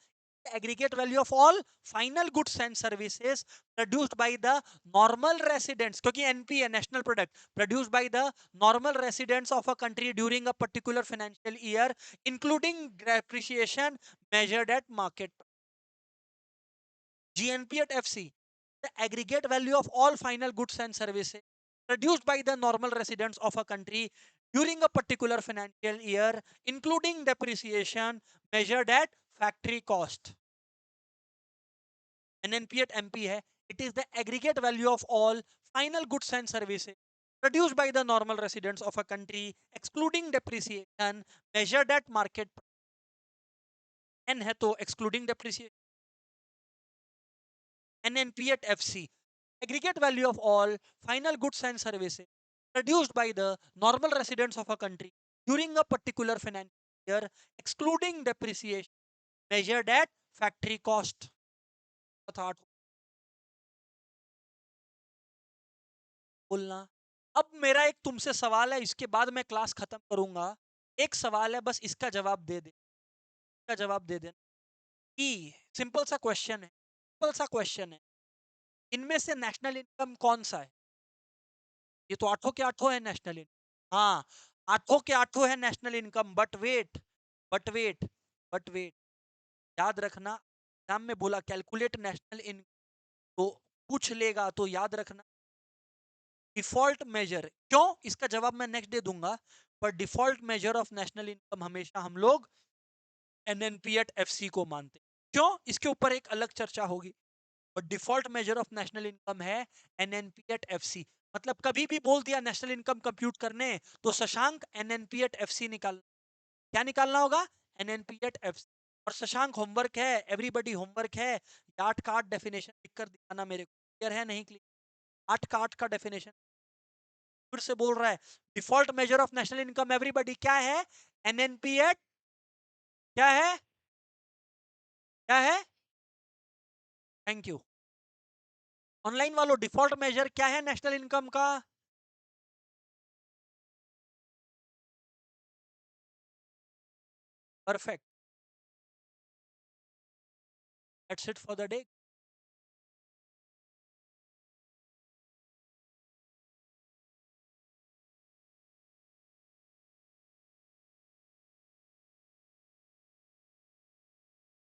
aggregate value of all final goods and services produced by the normal residents, क्योंकि NP है national product, produced by the normal residents of a country during a particular financial year, including depreciation measured at market. GNP at FC, the aggregate value of all final goods and services produced by the normal residents of a country during a particular financial year, including depreciation measured at factory cost. NNP at MP है, it is the aggregate value of all final goods and services produced by the normal residents of a country, excluding depreciation measured at market. N है तो excluding depreciation. NNP at FC, aggregate value of all final goods and services produced by the normal residents of a country during a particular financial year, excluding depreciation measured at factory cost. अर्थात बोलना। अब मेरा एक तुमसे सवाल है, इसके बाद मैं क्लास खत्म करूंगा। एक सवाल है, बस इसका जवाब दे दे, इसका जवाब दे देना कि सिंपल सा क्वेश्चन है, सिंपल सा क्वेश्चन है, इनमें से नेशनल इनकम कौन सा है? ये तो आठों के आठों है नेशनल इनकम। हाँ, आठों के आठों है national income, but wait, but wait, but wait, याद रखना, एग्जाम में बोला कैलकुलेट नेशनल इनकम, तो पूछ लेगा तो याद रखना डिफॉल्ट मेजर, क्यों इसका जवाब मैं नेक्स्ट डे दूंगा, पर default measure of national income हमेशा हम लोग एनएनपी एट एफसी को मानते हैं। क्यों, इसके ऊपर एक अलग चर्चा होगी, और default measure of national income है एनएनपी एट एफसी। मतलब कभी भी बोल दिया नेशनल इनकम कंप्यूट करने, तो शशांक एनएनपी एट एफसी निकाल, क्या निकालना होगा? NNP at FC. और शशांक होमवर्क है, एवरीबॉडी होमवर्क है, 8 का 8 डेफिनेशन लिखकर दिखाना मेरे को, क्लियर है नहीं क्लियर? 8 का 8 का डेफिनेशन फिर से बोल रहा है, default measure of national income everybody क्या है? एनएनपी एट, क्या है, क्या है? Thank you. ऑनलाइन वालों, डिफॉल्ट मेजर क्या है नेशनल इनकम का? Perfect, that's it for the day.